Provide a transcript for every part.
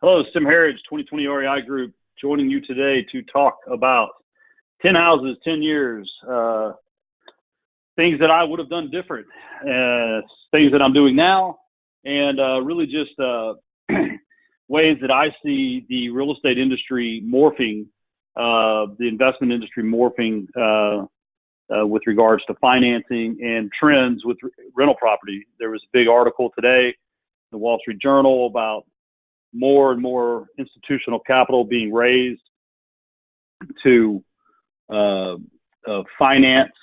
Hello, Tim Harridge, 2020 REI Group, joining you today to talk about 10 houses, 10 years, things that I would have done different, things that I'm doing now, and really just ways that I see the real estate industry morphing, the investment industry morphing with regards to financing and trends with rental property. There was a big article today in the Wall Street Journal about more and more institutional capital being raised to finance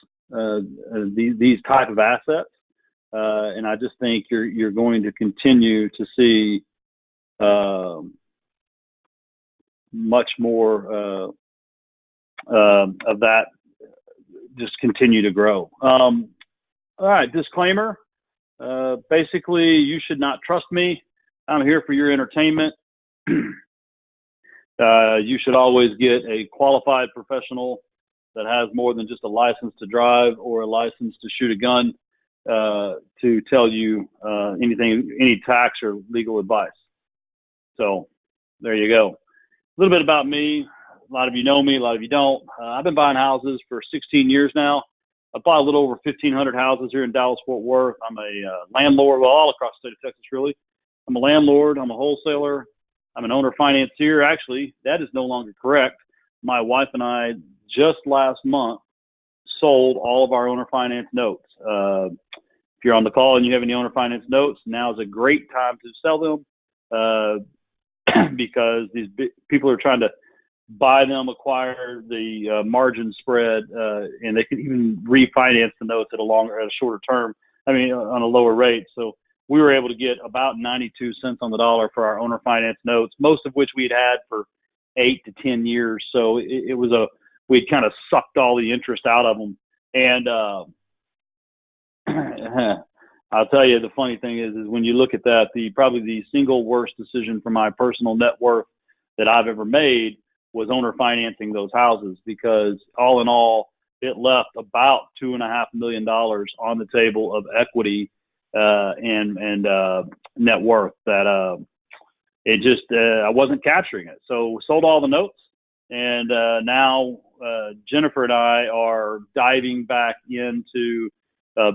these type of assets, and I just think you're going to continue to see much more of that just continue to grow. All right, disclaimer. Basically, you should not trust me. I'm here for your entertainment. You should always get a qualified professional that has more than just a license to drive or a license to shoot a gun to tell you anything, any tax or legal advice. So there you go. A little bit about me. A lot of you know me, a lot of you don't. I've been buying houses for 16 years now. I bought a little over 1,500 houses here in Dallas-Fort Worth. I'm a landlord, well, all across the state of Texas, really. I'm a landlord. I'm a wholesaler. I'm an owner financier. Actually, that is no longer correct. My wife and I just last month sold all of our owner finance notes. If you're on the call and you have any owner finance notes, now is a great time to sell them because these people are trying to buy them, acquire the margin spread, and they can even refinance the notes at a shorter term. I mean, on a lower rate. So we were able to get about 92 cents on the dollar for our owner finance notes, most of which we'd had for 8 to 10 years. So it was we'd kind of sucked all the interest out of them. And I'll tell you, the funny thing is when you look at that, probably the single worst decision for my personal net worth that I've ever made was owner financing those houses, because all in all, it left about $2.5 million on the table of equity and net worth that it just I wasn't capturing it. So sold all the notes, and now Jennifer and I are diving back into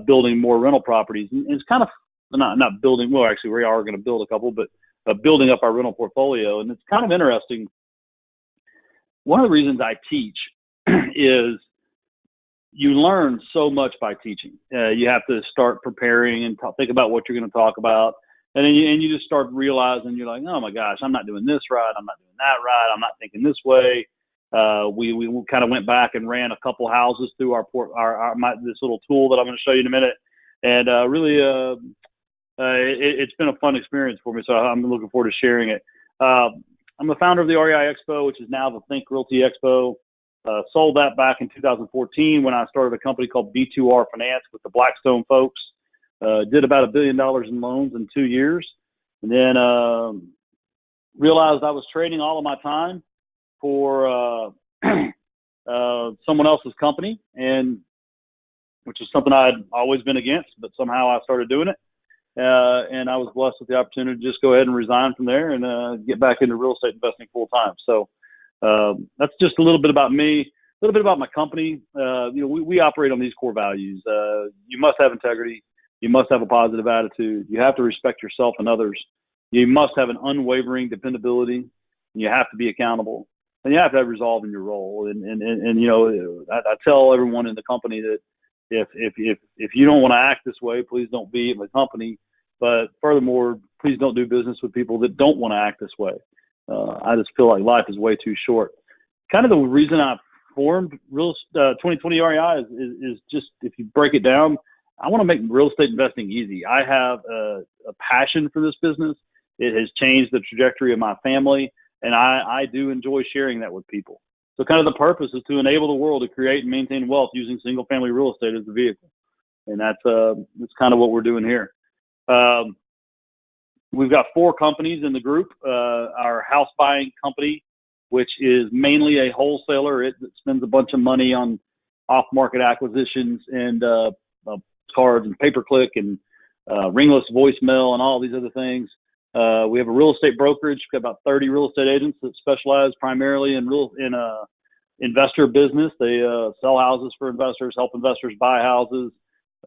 building more rental properties. And it's kind of not building. Well, actually, we are going to build a couple, but building up our rental portfolio. And it's kind of interesting. One of the reasons I teach is you learn so much by teaching. You have to start preparing and think about what you're going to talk about. And then you just start realizing, you're like, oh my gosh, I'm not doing this right. I'm not doing that right. I'm not thinking this way. We kind of went back and ran a couple houses through this little tool that I'm going to show you in a minute. And really, it's been a fun experience for me. So I'm looking forward to sharing it. I'm the founder of the REI Expo, which is now the Think Realty Expo. Sold that back in 2014 when I started a company called B2R Finance with the Blackstone folks. Did about $1 billion in loans in 2 years. And then realized I was trading all of my time for someone else's company, and which is something I'd always been against, but somehow I started doing it. And I was blessed with the opportunity to just go ahead and resign from there and get back into real estate investing full time. So that's just a little bit about me, a little bit about my company. We operate on these core values. You must have integrity. You must have a positive attitude. You have to respect yourself and others. You must have an unwavering dependability. You have to be accountable, and you have to have resolve in your role. And I tell everyone in the company that if you don't want to act this way, please don't be in the company. But furthermore, please don't do business with people that don't want to act this way. I just feel like life is way too short. Kind of the reason I formed 2020 REI is just, if you break it down, I want to make real estate investing easy. I have a passion for this business. It has changed the trajectory of my family, and I do enjoy sharing that with people. So kind of the purpose is to enable the world to create and maintain wealth using single-family real estate as the vehicle. And that's kind of what we're doing here. We've got 4 companies in the group. Our house buying company, which is mainly a wholesaler. It spends a bunch of money on off-market acquisitions and cards and pay-per-click and ringless voicemail and all these other things. We have a real estate brokerage. We've got about 30 real estate agents that specialize primarily in investor business. They sell houses for investors, help investors buy houses,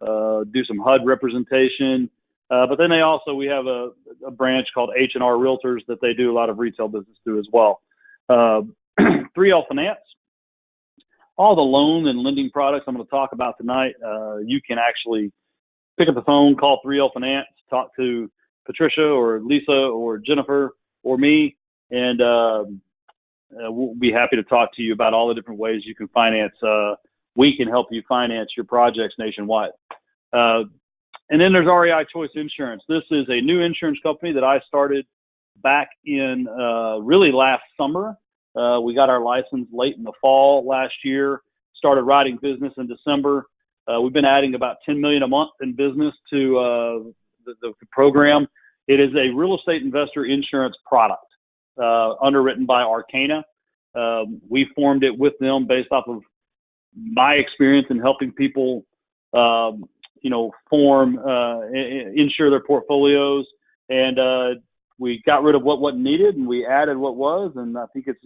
do some HUD representation. But then we have a branch called H&R Realtors that they do a lot of retail business through as well. 3L Finance, all the loan and lending products I'm going to talk about tonight. You can actually pick up the phone, call 3L Finance, talk to Patricia or Lisa or Jennifer or me, and we'll be happy to talk to you about all the different ways you can finance. We can help you finance your projects nationwide. And then there's REI Choice Insurance. This is a new insurance company that I started back in really last summer. We got our license late in the fall last year, started writing business in December. We've been adding about $10 million a month in business to the program. It is a real estate investor insurance product underwritten by Arcana. We formed it with them based off of my experience in helping people, insure their portfolios. And we got rid of what wasn't needed and we added what was. And I think it's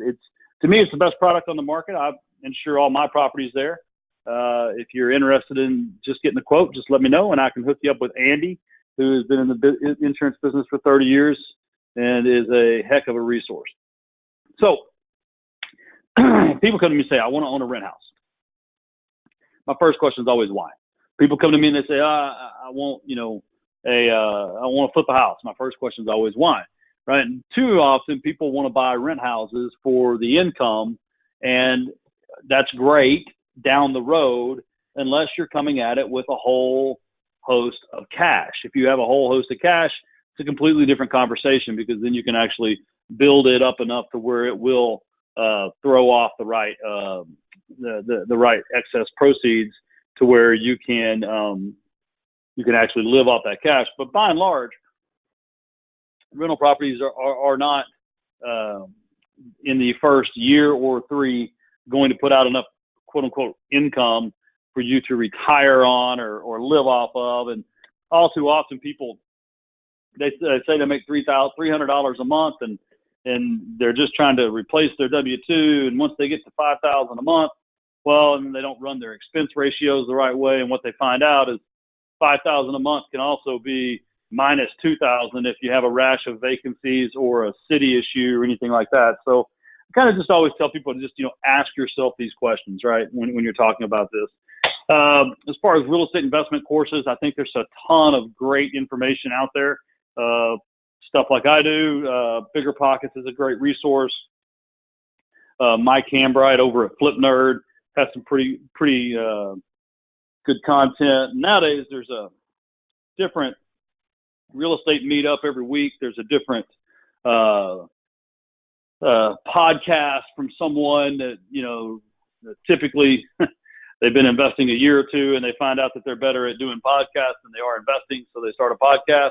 to me, it's the best product on the market. I insure all my properties there. If you're interested in just getting a quote, just let me know and I can hook you up with Andy, who has been in the insurance business for 30 years and is a heck of a resource. So people come to me and say, I want to own a rent house. My first question is always why. People come to me and they say, I want to flip a house. My first question is always why, right? And too often people want to buy rent houses for the income, and that's great down the road unless you're coming at it with a whole host of cash. If you have a whole host of cash, it's a completely different conversation, because then you can actually build it up enough to where it will throw off the right the right excess proceeds to where you can actually live off that cash. But by and large, rental properties are not in the first year or three going to put out enough quote unquote income for you to retire on or live off of. And all too often people, they say they make $300 a month and they're just trying to replace their W-2. And once they get to $5,000 a month, well, and they don't run their expense ratios the right way. And what they find out is $5,000 a month can also be minus $2,000 if you have a rash of vacancies or a city issue or anything like that. So I kind of just always tell people to just, ask yourself these questions, right? When you're talking about this. As far as real estate investment courses, I think there's a ton of great information out there. Stuff like I do, Bigger Pockets is a great resource. Mike Hambright over at Flip Nerd has some pretty good content. Nowadays, there's a different real estate meetup every week. There's a different podcast from someone that, that typically they've been investing a year or two and they find out that they're better at doing podcasts than they are investing. So they start a podcast.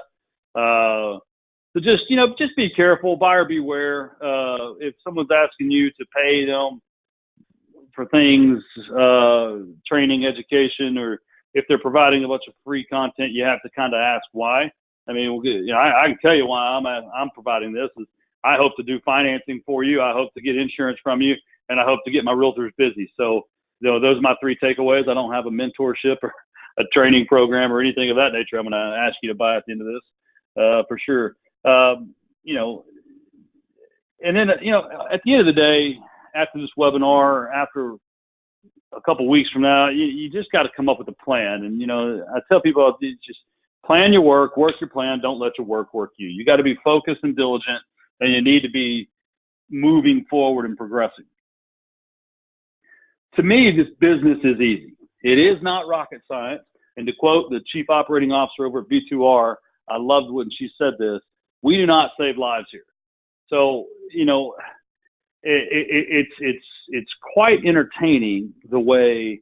So just be careful, buyer beware. If someone's asking you to pay them for things, training, education, or if they're providing a bunch of free content, you have to kind of ask why. I mean, I can tell you why I'm providing this. Is I hope to do financing for you. I hope to get insurance from you, and I hope to get my realtors busy. So, those are my three takeaways. I don't have a mentorship or a training program or anything of that nature. I'm going to ask you to buy at the end of this, for sure. And then, at the end of the day, after this webinar, after a couple of weeks from now, you just got to come up with a plan. And, I tell people, just plan your work your plan. Don't let your work you. You got to be focused and diligent, and you need to be moving forward and progressing. To me, this business is easy. It is not rocket science. And to quote the chief operating officer over at B2R, I loved when she said this: we do not save lives here. So, it's quite entertaining the way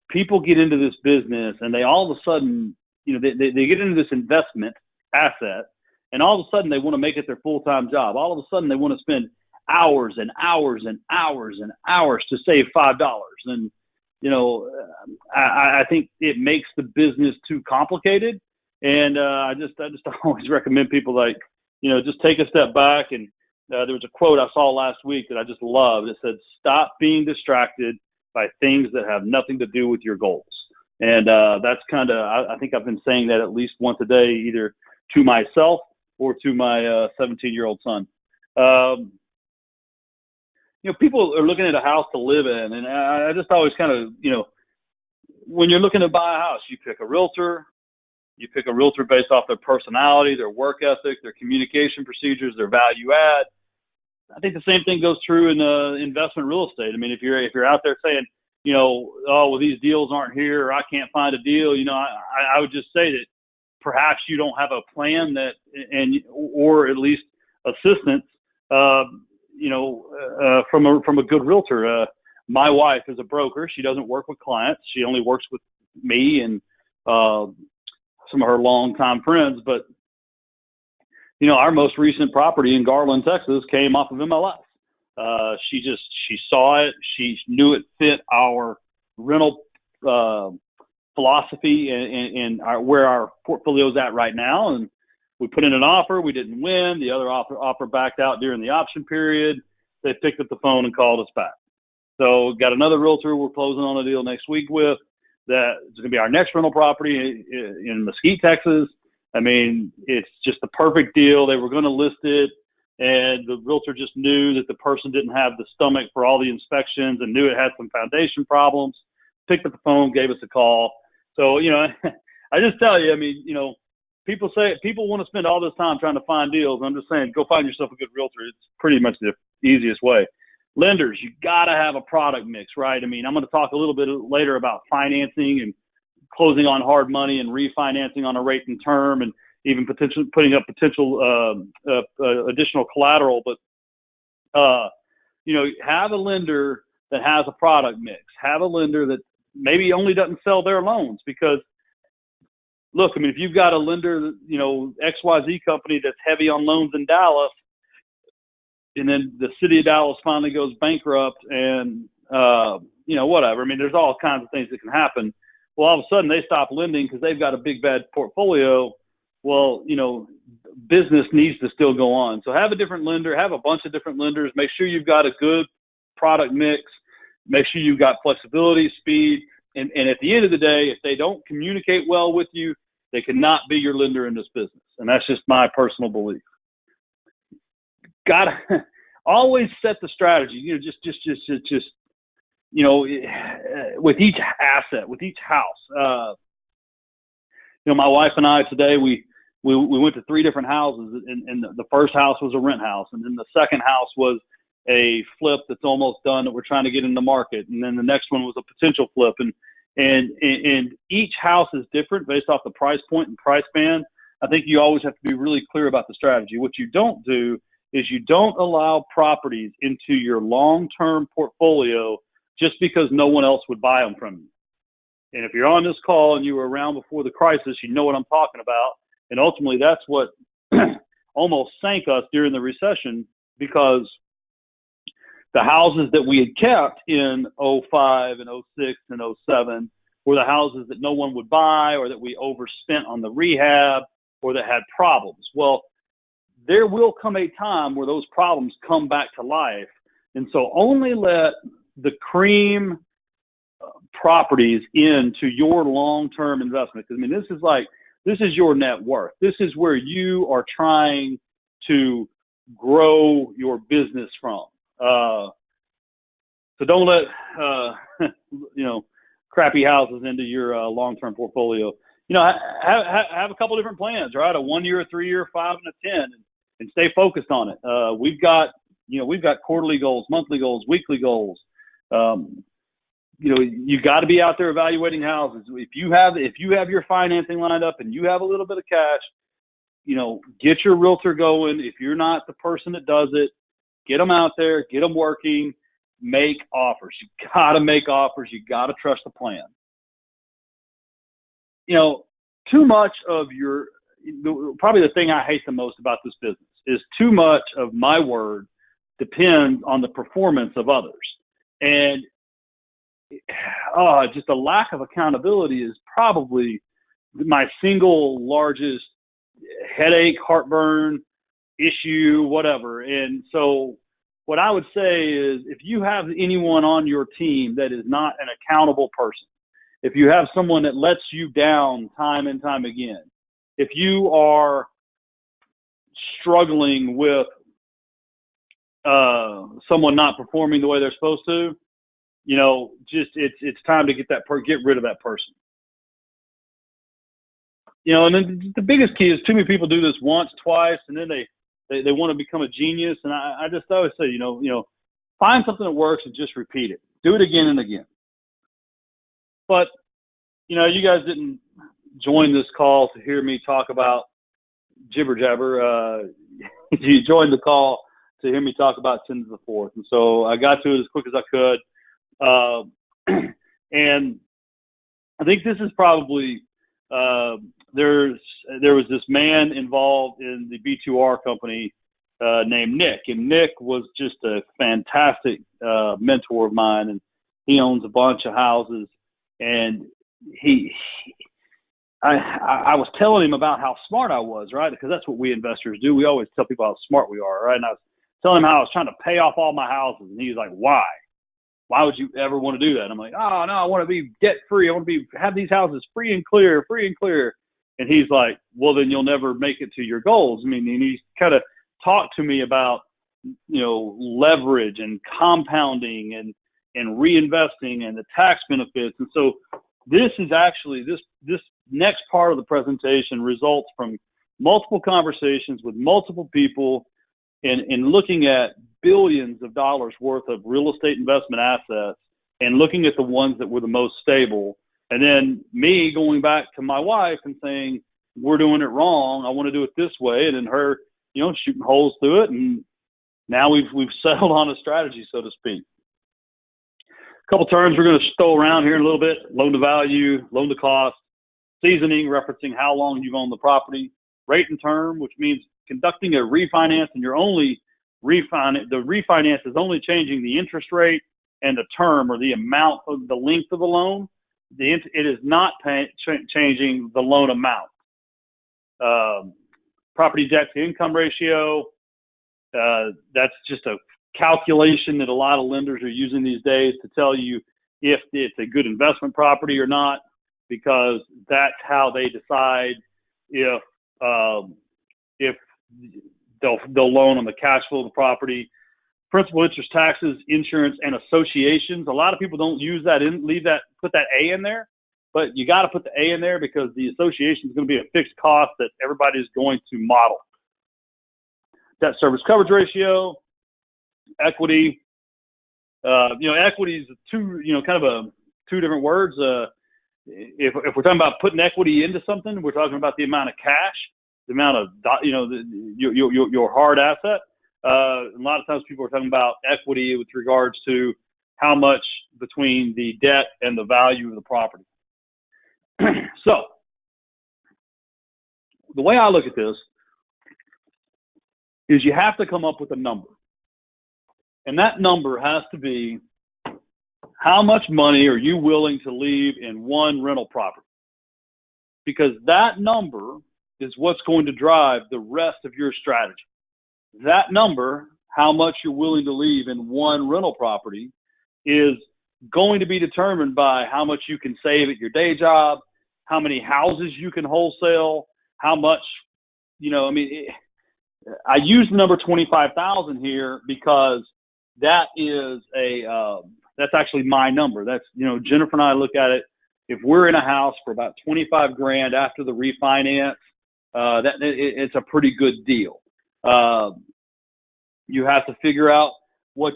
people get into this business and they all of a sudden, they get into this investment asset and all of a sudden they want to make it their full-time job. All of a sudden they want to spend hours and hours and hours and hours to save $5. And, I think it makes the business too complicated. And I just always recommend people, like, just take a step back. And there was a quote I saw last week that I just loved. It said, "Stop being distracted by things that have nothing to do with your goals." And that's kind of, I think I've been saying that at least once a day, either to myself or to my 17-year-old son. People are looking at a house to live in, and I just always kind of, when you're looking to buy a house, you pick a realtor. You pick a realtor based off their personality, their work ethic, their communication procedures, their value add. I think the same thing goes true in investment real estate. I mean, if you're out there saying, oh, well, these deals aren't here, or I can't find a deal, I would just say that perhaps you don't have a plan or at least assistance, from a good realtor. My wife is a broker. She doesn't work with clients. She only works with me and some of her longtime friends. But, our most recent property in Garland, Texas came off of MLS. She saw it. She knew it fit our rental philosophy and where our portfolio is at right now. And we put in an offer. We didn't win. The other offer backed out during the option period. They picked up the phone and called us back. So got another realtor we're closing on a deal next week with. That is going to be our next rental property in Mesquite, Texas. I mean, it's just the perfect deal. They were going to list it, and the realtor just knew that the person didn't have the stomach for all the inspections and knew it had some foundation problems. Picked up the phone, gave us a call. So, I just tell you, I mean, people want to spend all this time trying to find deals. I'm just saying, go find yourself a good realtor. It's pretty much the easiest way. Lenders, you got to have a product mix, right? I mean, I'm going to talk a little bit later about financing and closing on hard money and refinancing on a rate and term, and even putting up potential additional collateral. But have a lender that has a product mix. Have a lender that maybe only doesn't sell their loans, because look, I mean, if you've got a lender, XYZ company that's heavy on loans in Dallas, and then the city of Dallas finally goes bankrupt and, whatever. I mean, there's all kinds of things that can happen. Well, all of a sudden they stop lending because they've got a big, bad portfolio. Well, business needs to still go on. So have a different lender, have a bunch of different lenders. Make sure you've got a good product mix. Make sure you've got flexibility, speed. And at the end of the day, if they don't communicate well with you, they cannot be your lender in this business. And that's just my personal belief. Gotta always set the strategy, with each asset, with each house. My wife and I today, we went to 3 different houses, and the first house was a rent house. And then the second house was a flip that's almost done that we're trying to get in the market. And then the next one was a potential flip. And each house is different based off the price point and price band. I think you always have to be really clear about the strategy. What you don't do is you don't allow properties into your long-term portfolio just because no one else would buy them from you. And if you're on this call and you were around before the crisis, you know what I'm talking about. And ultimately, that's what almost sank us during the recession, because the houses that we had kept in 05 and 06 and 07 were the houses that no one would buy, or that we overspent on the rehab, or that had problems. Well, there will come a time where those problems come back to life. And so only let the cream properties into your long-term investment. I mean, this is your net worth. This is where you are trying to grow your business from. So don't let, crappy houses into your long-term portfolio. Have a couple different plans, right? A 1 year, a 3 year, 5 and a 10, and stay focused on it. We've got quarterly goals, monthly goals, weekly goals. You got to be out there evaluating houses. If you have your financing lined up and you have a little bit of cash, get your realtor going. If you're not the person that does it, get them out there, get them working, make offers. You got to make offers. You got to trust the plan. Too much of probably the thing I hate the most about this business is too much of my word depends on the performance of others. And just a lack of accountability is probably my single largest headache, heartburn issue, whatever. And so what I would say is, if you have anyone on your team that is not an accountable person, if you have someone that lets you down time and time again, if you are struggling with someone not performing the way they're supposed to, it's time to get rid of that person. And then the biggest key is, too many people do this once, twice, and then they want to become a genius. And I just always say, find something that works and just repeat it. Do it again and again. But, you guys didn't join this call to hear me talk about jibber jabber. You joined the call to hear me talk about 10 to the fourth. And so I got to it as quick as I could. And I think this is probably, there was this man involved in the B2R company named Nick, and Nick was just a fantastic mentor of mine, and he owns a bunch of houses. And I was telling him about how smart I was, right? Because that's what we investors do. We always tell people how smart we are, right? And I was telling him how I was trying to pay off all my houses, and he was like, "Why? Why would you ever want to do that?" And I'm like, "Oh no, I want to be debt free. I want to have these houses free and clear." And he's like, "Well, then you'll never make it to your goals." I mean, and he kind of talked to me about, leverage and compounding and reinvesting and the tax benefits. And so this is actually, this next part of the presentation results from multiple conversations with multiple people in looking at billions of dollars worth of real estate investment assets and looking at the ones that were the most stable. And then me going back to my wife and saying, "We're doing it wrong. I want to do it this way." And then her, shooting holes through it. And now we've settled on a strategy, so to speak. A couple terms we're going to throw around here in a little bit: loan to value, loan to cost, seasoning, referencing how long you've owned the property, rate and term, which means conducting a refinance, and you're only the refinance is only changing the interest rate and the term, or the amount of the length of the loan. It is not changing the loan amount. Property debt to income ratio, that's just a calculation that a lot of lenders are using these days to tell you if it's a good investment property or not, because that's how they decide if they'll loan on the cash flow of the property. Principal, interest, taxes, insurance, and associations. A lot of people don't use that put that A in there, but you got to put the A in there because the association is going to be a fixed cost that everybody's going to model. Debt service coverage ratio, equity. Equity is two different words. If we're talking about putting equity into something, we're talking about the amount of cash, the amount of, your hard asset. A lot of times people are talking about equity with regards to how much between the debt and the value of the property. So the way I look at this is you have to come up with a number. And that number has to be, how much money are you willing to leave in one rental property? Because that number is what's going to drive the rest of your strategy. That number, how much you're willing to leave in one rental property, is going to be determined by how much you can save at your day job, how many houses you can wholesale, how much, I use the number 25,000 here because that is that's actually my number. That's, Jennifer and I look at it. If we're in a house for about 25 grand after the refinance, it's a pretty good deal. You have to figure out what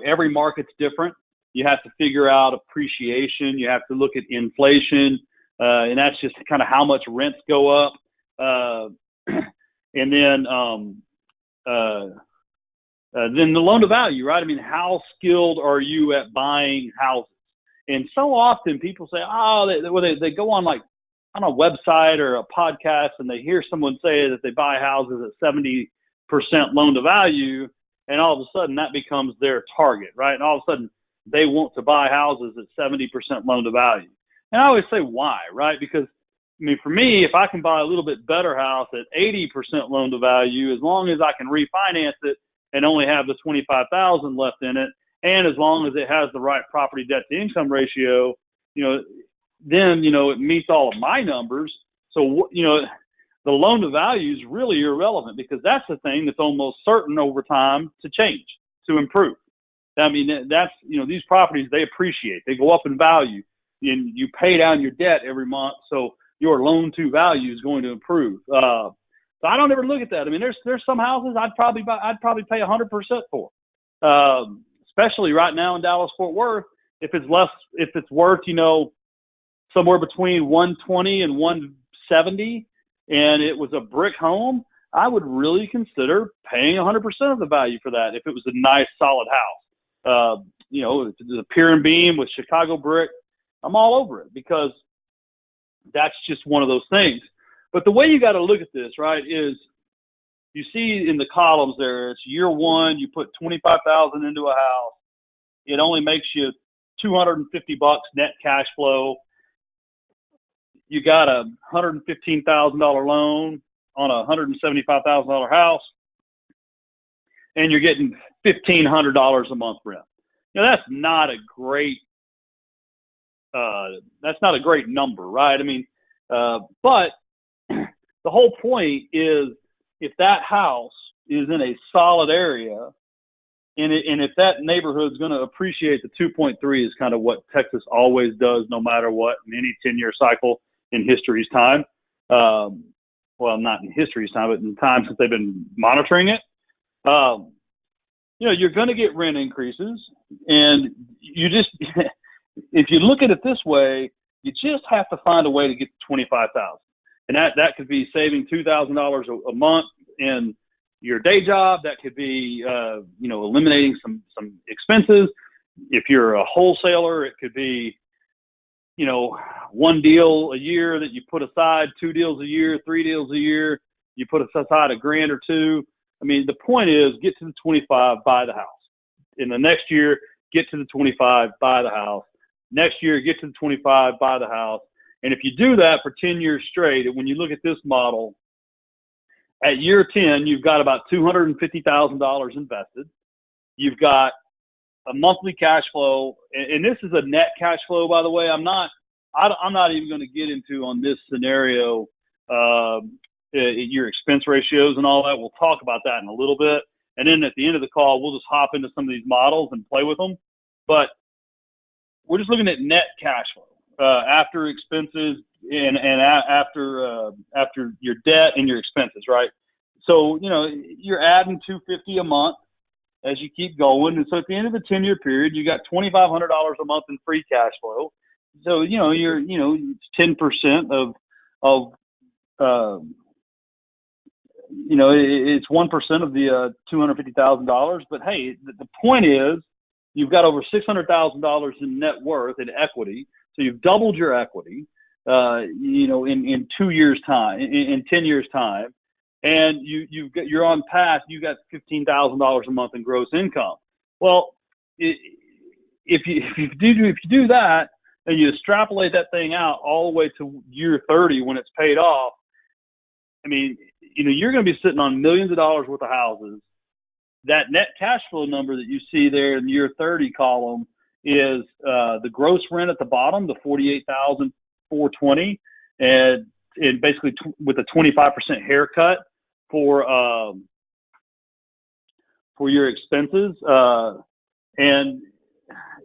every market's different. You have to figure out appreciation. You have to look at inflation. And that's just kind of how much rents go up. And then the loan to value, right? I mean, how skilled are you at buying houses? And so often people say, they go on on a website or a podcast and they hear someone say that they buy houses at 70% loan to value, and all of a sudden that becomes their target, right? And all of a sudden they want to buy houses at 70% loan to value. And I always say, why, right? Because I mean, for me, if I can buy a little bit better house at 80% loan to value, as long as I can refinance it and only have the 25,000 left in it, and as long as it has the right property debt to income ratio, then, it meets all of my numbers. So, the loan to value is really irrelevant, because that's the thing that's almost certain over time to change, to improve. I mean, that's, these properties, they appreciate, they go up in value, and you pay down your debt every month. So your loan to value is going to improve. So I don't ever look at that. I mean, there's some houses I'd probably pay 100% for, especially right now in Dallas Fort Worth. If it's worth, somewhere between 120 and 170, and it was a brick home, I would really consider paying 100% of the value for that. If it was a nice solid house, if it's a pier and beam with Chicago brick, I'm all over it, because that's just one of those things. But the way you got to look at this, right, is you see in the columns there, it's year one, you put 25,000 into a house. It only makes you $250 net cash flow. You got a $115,000 loan on a $175,000 house, and you're getting $1,500 a month rent. That's not a great number, right? I mean, but the whole point is, if that house is in a solid area, and if that neighborhood is going to appreciate, the 2.3 is kind of what Texas always does, no matter what, in any 10-year cycle in history's time. Well, not in history's time, but in time since they've been monitoring it. You're going to get rent increases, and you just, if you look at it this way, you just have to find a way to get to 25,000, and that could be saving $2,000 a month in your day job. That could be, eliminating some expenses. If you're a wholesaler, it could be, one deal a year that you put aside, 2 deals a year, 3 deals a year, you put aside $1,000 or $2,000. I mean, the point is, get to the 25, buy the house. In the next year, get to the 25, buy the house. Next year, get to the 25, buy the house. And if you do that for 10 years straight, and when you look at this model, at year 10, you've got about $250,000 invested. You've got a monthly cash flow, and this is a net cash flow, by the way. I'm not even going to get into, on this scenario, your expense ratios and all that. We'll talk about that in a little bit. And then at the end of the call, we'll just hop into some of these models and play with them. But we're just looking at net cash flow after expenses and after your debt and your expenses, right? So, you're adding $250 a month as you keep going. And so at the end of the 10-year period, you got $2,500 a month in free cash flow. So, you're 10% of it's 1% of the $250,000. But hey, the point is, you've got over $600,000 in net worth in equity. So you've doubled your equity, in 2 years time, in 10 years time. And you're on path. You got $15,000 a month in gross income. Well, if you do that, and you extrapolate that thing out all the way to year 30 when it's paid off, I mean, you're going to be sitting on millions of dollars worth of houses. That net cash flow number that you see there in the year 30 column is the gross rent at the bottom, the $48,420, and basically with a 25% haircut for your expenses. And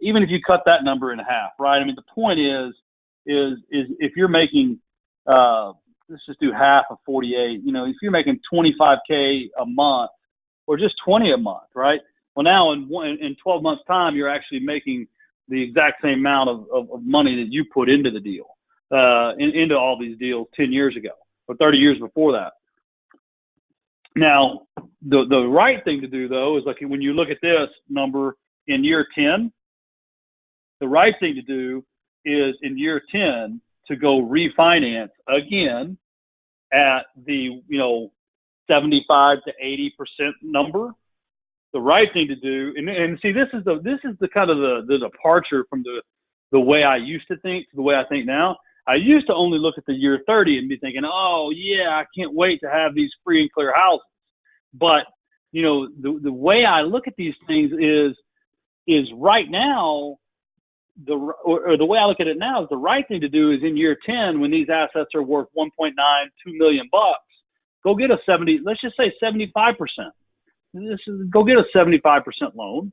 even if you cut that number in half, right? I mean, the point is if you're making, let's just do half of 48, if you're making $25K a month, or just 20 a month, right? Well, now in 12 months time, you're actually making the exact same amount of money that you put into the deal, into all these deals 10 years ago or 30 years before that. Now, the right thing to do, though, is like when you look at this number in year 10, the right thing to do is in year 10 to go refinance again at the, 75 to 80% number. The right thing to do, and see, this is the kind of the departure from the way I used to think to the way I think now. I used to only look at the year 30 and be thinking, oh yeah, I can't wait to have these free and clear houses. But, the way I look at these things is right now, the way I look at it now is the right thing to do is in year 10, when these assets are worth 1.9, 2 million bucks, go get a 70, let's just say 75%. Go get a 75% loan,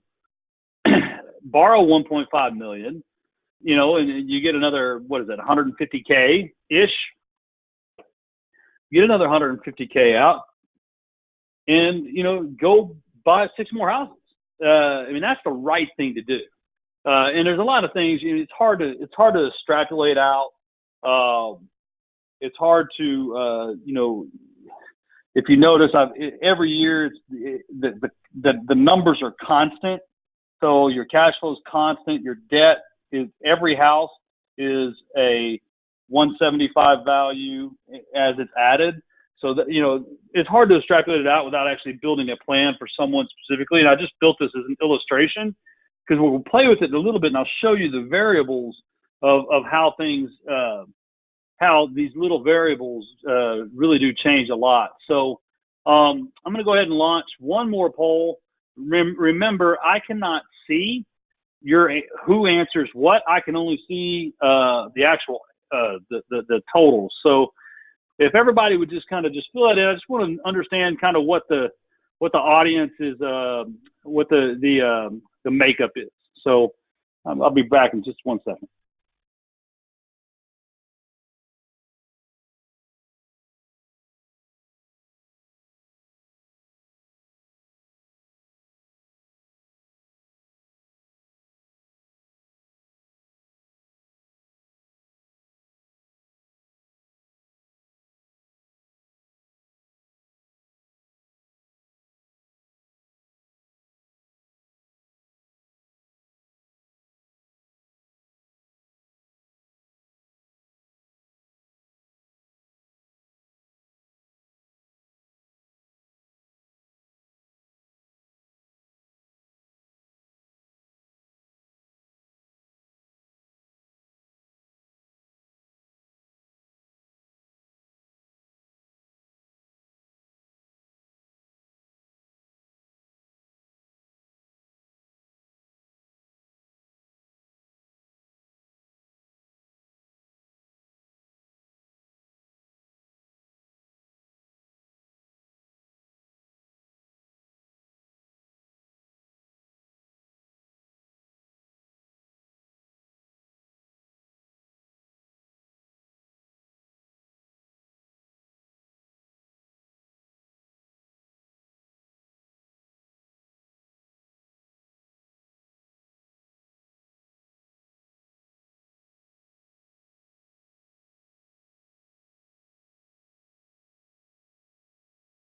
borrow 1.5 million, and you get another, what is it, 150K ish, get another 150K out and, go buy 6 more houses. That's the right thing to do. And there's a lot of things. It's hard to extrapolate out. It's hard to, if you notice, every year the numbers are constant. So your cash flow is constant. Your debt is, every house is a 175 value as it's added. So that, it's hard to extrapolate it out without actually building a plan for someone specifically. And I just built this as an illustration, because we'll play with it a little bit, and I'll show you the variables of how things, how these little variables really do change a lot. So I'm going to go ahead and launch one more poll. Remember, I cannot see who answers what. I can only see the actual the totals. So if everybody would just kind of just fill that in, I just want to understand kind of what the audience is, what the makeup is. So I'll be back in just 1 second.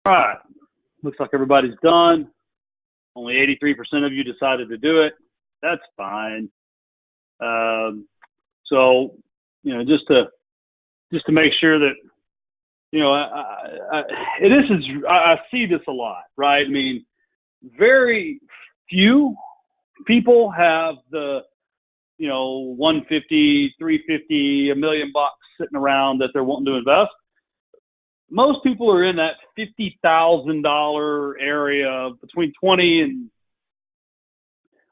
All right. Looks like everybody's done. Only 83% of you decided to do it. That's fine. So, just to make sure that, I see this a lot, right? I mean, very few people have the, 150, 350, $1 million sitting around that they're wanting to invest. Most people are in that $50,000 area, between 20 and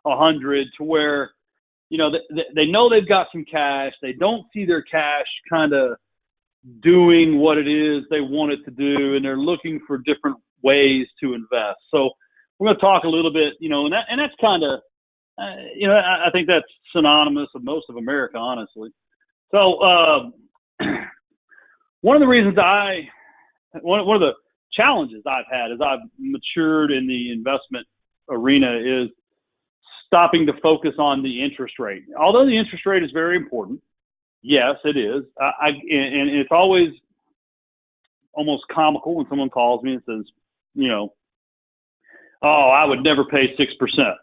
100, to where, they know they've got some cash. They don't see their cash kind of doing what it is they want it to do, and they're looking for different ways to invest. So we're going to talk a little bit, and that's kind of, I think that's synonymous with most of America, honestly. So one of the reasons one of the challenges I've had as I've matured in the investment arena is stopping to focus on the interest rate. Although the interest rate is very important, yes, it is. And it's always almost comical when someone calls me and says, oh, I would never pay 6%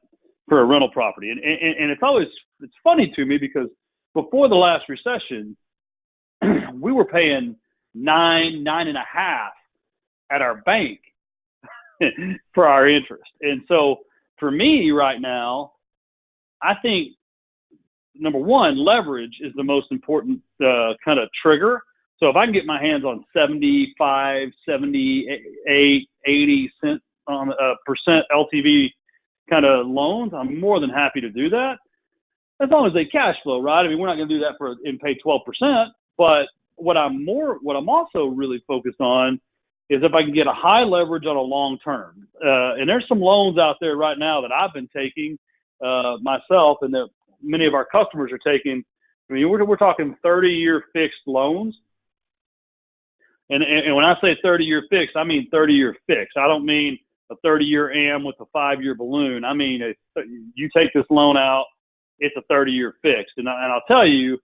for a rental property. And it's funny to me, because before the last recession, we were paying 9.5% at our bank for our interest. And so for me right now, I think number one, leverage is the most important kind of trigger. So if I can get my hands on 75, 78, 80 cent on percent LTV kind of loans, I'm more than happy to do that, as long as they cash flow, right? I mean, we're not going to do that and pay 12%. But what I'm also really focused on is if I can get a high leverage on a long term. And there's some loans out there right now that I've been taking myself, and that many of our customers are taking. I mean, we're talking 30-year fixed loans. And when I say 30-year fixed, I mean 30-year fixed. I don't mean a 30-year AM with a 5-year balloon. I mean, you take this loan out, it's a 30-year fixed. And I'll tell you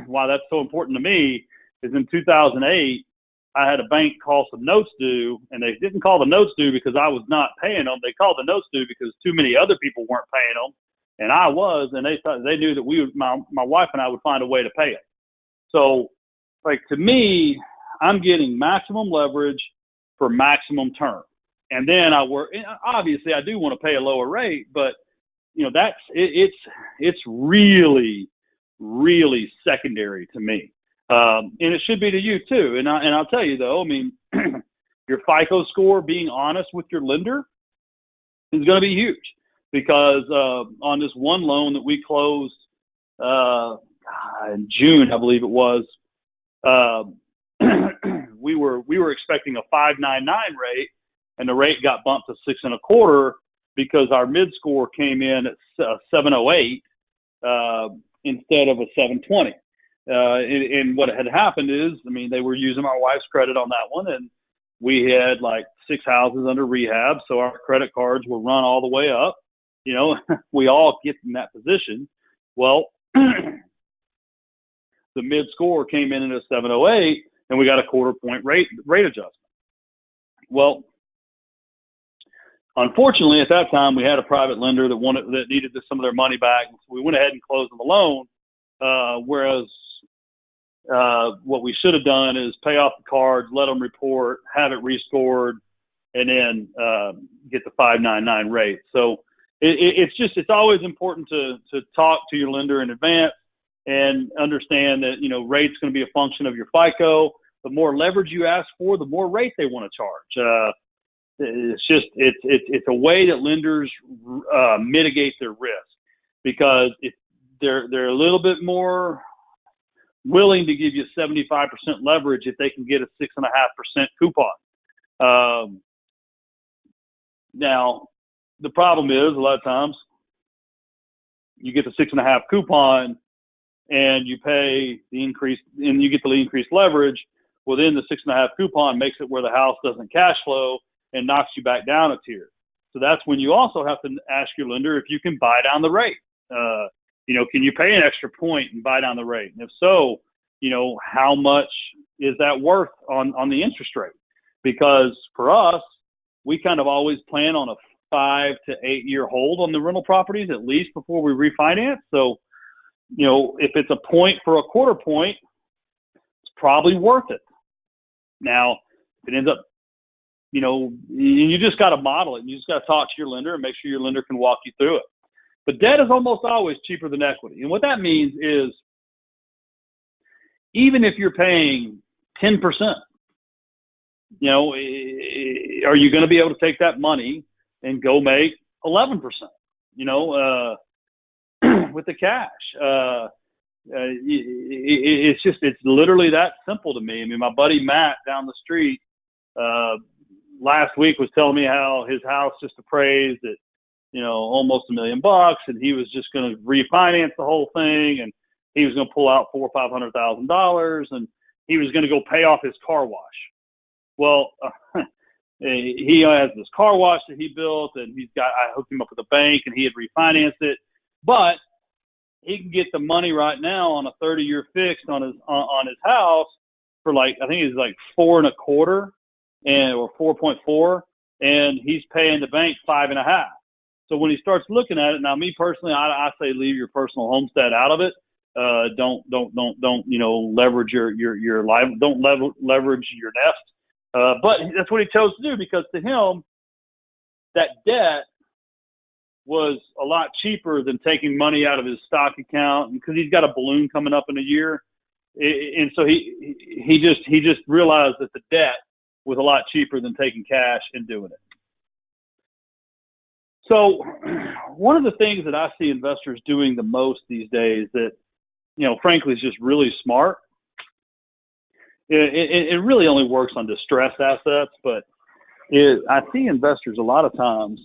why that's so important to me is in 2008, I had a bank call some notes due, and they didn't call the notes due because I was not paying them. They called the notes due because too many other people weren't paying them, and I was, and they knew that my wife and I would find a way to pay it. So, like, to me, I'm getting maximum leverage for maximum term. And then obviously I do want to pay a lower rate, but you know, it's really, really secondary to me. And it should be to you too. And I'll tell you though, I mean, your FICO score, being honest with your lender, is going to be huge, because on this one loan that we closed in June, I believe it was, we were expecting a 5.99 rate, and the rate got bumped to 6.25 because our mid score came in at 708 instead of a 720. And what had happened is, I mean, they were using my wife's credit on that one, and we had like 6 houses under rehab, so our credit cards were run all the way up. You know, we all get in that position. Well, the mid score came in at a 708, and we got a 0.25 point rate adjustment. Well, unfortunately, at that time, we had a private lender that needed some of their money back. So we went ahead and closed them a loan. Whereas what we should have done is pay off the cards, let them report, have it rescored, and then get the 5.99 rate. So it's always important to talk to your lender in advance and understand that, you know, rate's going to be a function of your FICO. The more leverage you ask for, the more rate they want to charge. It's a way that lenders mitigate their risk, because if they're a little bit more willing to give you 75% leverage if they can get a 6.5% coupon. Now, the problem is a lot of times you get the 6.5 coupon and you pay the increase, and you get the increased leverage. Well, then the 6.5 coupon makes it where the house doesn't cash flow and knocks you back down a tier. So that's when you also have to ask your lender if you can buy down the rate. You know, can you pay an extra point and buy down the rate? And if so, you know, how much is that worth on the interest rate? Because for us, we kind of always plan on a 5 to 8 year hold on the rental properties, at least before we refinance. So, you know, if it's a point for a 0.25 point, it's probably worth it. Now, if it ends up, you know, you just got to model it. You just got to talk to your lender and make sure your lender can walk you through it. But debt is almost always cheaper than equity. And what that means is, even if you're paying 10%, you know, are you going to be able to take that money and go make 11%, you know, with the cash? It's literally that simple to me. I mean, my buddy Matt down the street last week was telling me how his house just appraised at, you know, almost $1 million, and he was just going to refinance the whole thing, and he was going to pull out $400,000 or $500,000, and he was going to go pay off his car wash. Well, he has this car wash that he built, and I hooked him up with a bank, and he had refinanced it, but he can get the money right now on a 30-year fixed on his house for, like, I think it's like 4.25 or 4.4, and he's paying the bank 5.5. So when he starts looking at it, now me personally, I say leave your personal homestead out of it. Don't you know, leverage your life. Don't leverage your nest. But that's what he chose to do, because to him, that debt was a lot cheaper than taking money out of his stock account because he's got a balloon coming up in a year. And so he just realized that the debt was a lot cheaper than taking cash and doing it. So one of the things that I see investors doing the most these days that, frankly, is just really smart. It really only works on distressed assets, but I see investors a lot of times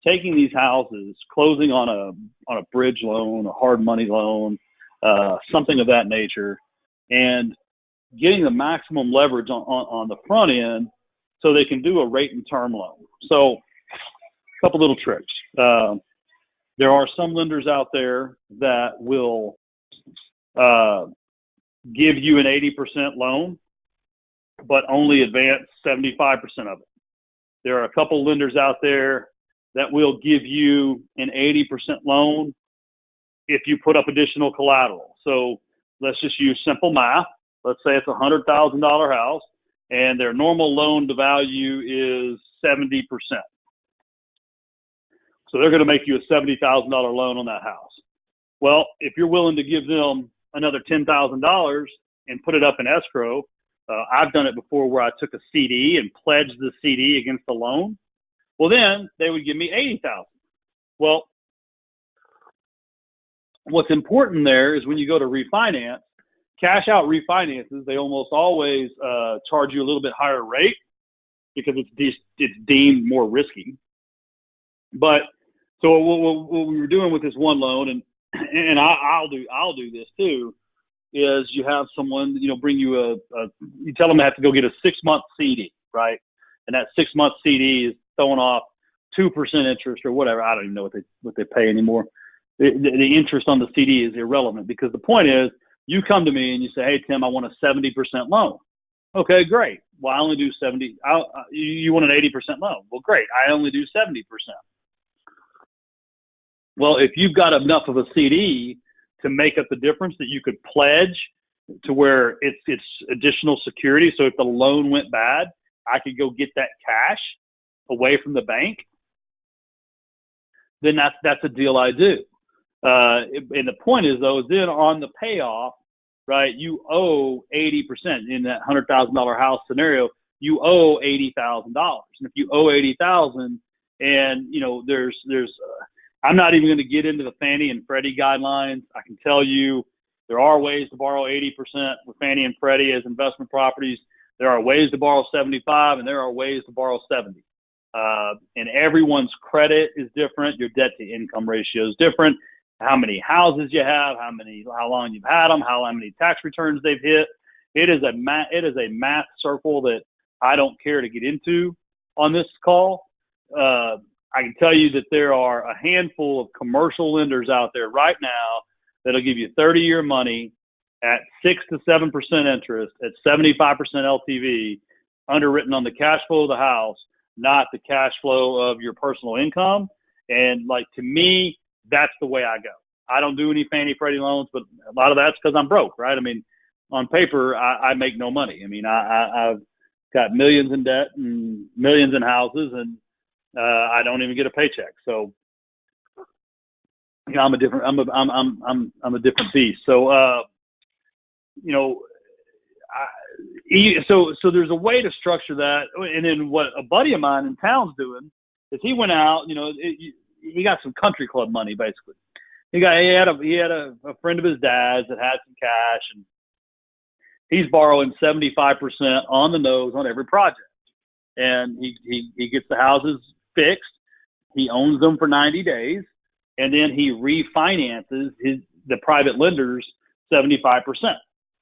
taking these houses, closing on a bridge loan, a hard money loan, something of that nature, and getting the maximum leverage on the front end so they can do a rate and term loan. So a couple little tricks. There are some lenders out there that will give you an 80% loan, but only advance 75% of it. There are a couple lenders out there that will give you an 80% loan if you put up additional collateral. So let's just use simple math. Let's say it's a $100,000 house and their normal loan to value is 70%. So they're going to make you a $70,000 loan on that house. Well, if you're willing to give them another $10,000 and put it up in escrow, I've done it before where I took a CD and pledged the CD against the loan. Well, then they would give me $80,000. Well, what's important there is when you go to refinance, cash out refinances, they almost always charge you a little bit higher rate because it's deemed more risky. But so what we were doing with this one loan, and I'll do this too, is you have someone, bring you you tell them they have to go get a 6-month CD, right? And that 6-month CD is throwing off 2% interest or whatever. I don't even know what they pay anymore. The interest on the CD is irrelevant because the point is you come to me and you say, hey, Tim, I want a 70% loan. Okay, great. Well, I only do 70. You want an 80% loan. Well, great. I only do 70%. Well, if you've got enough of a CD to make up the difference that you could pledge to where it's additional security. So if the loan went bad, I could go get that cash away from the bank. Then that's a deal I do. And the point is though, then on the payoff, right, you owe 80% in that $100,000 house scenario, you owe $80,000. And if you owe $80,000 and, there's I'm not even going to get into the Fannie and Freddie guidelines. I can tell you there are ways to borrow 80% with Fannie and Freddie as investment properties. There are ways to borrow 75 and there are ways to borrow 70. And everyone's credit is different. Your debt to income ratio is different. How many houses you have, how long you've had them, how many tax returns they've hit. It is a math circle that I don't care to get into on this call. I can tell you that there are a handful of commercial lenders out there right now that'll give you 30-year money at 6 to 7% interest at 75% LTV, underwritten on the cash flow of the house, not the cash flow of your personal income. And to me, that's the way I go. I don't do any Fannie Freddie loans, but a lot of that's because I'm broke, right? I mean, on paper, I make no money. I mean, I've got millions in debt and millions in houses, and I don't even get a paycheck. So, I'm a different beast. So, so there's a way to structure that. And then what a buddy of mine in town's doing is he went out, he got some country club money basically. He had a friend of his dad's that had some cash, and he's borrowing 75% on the nose on every project. And he gets the houses fixed. He owns them for 90 days, and then he refinances the private lenders 75%.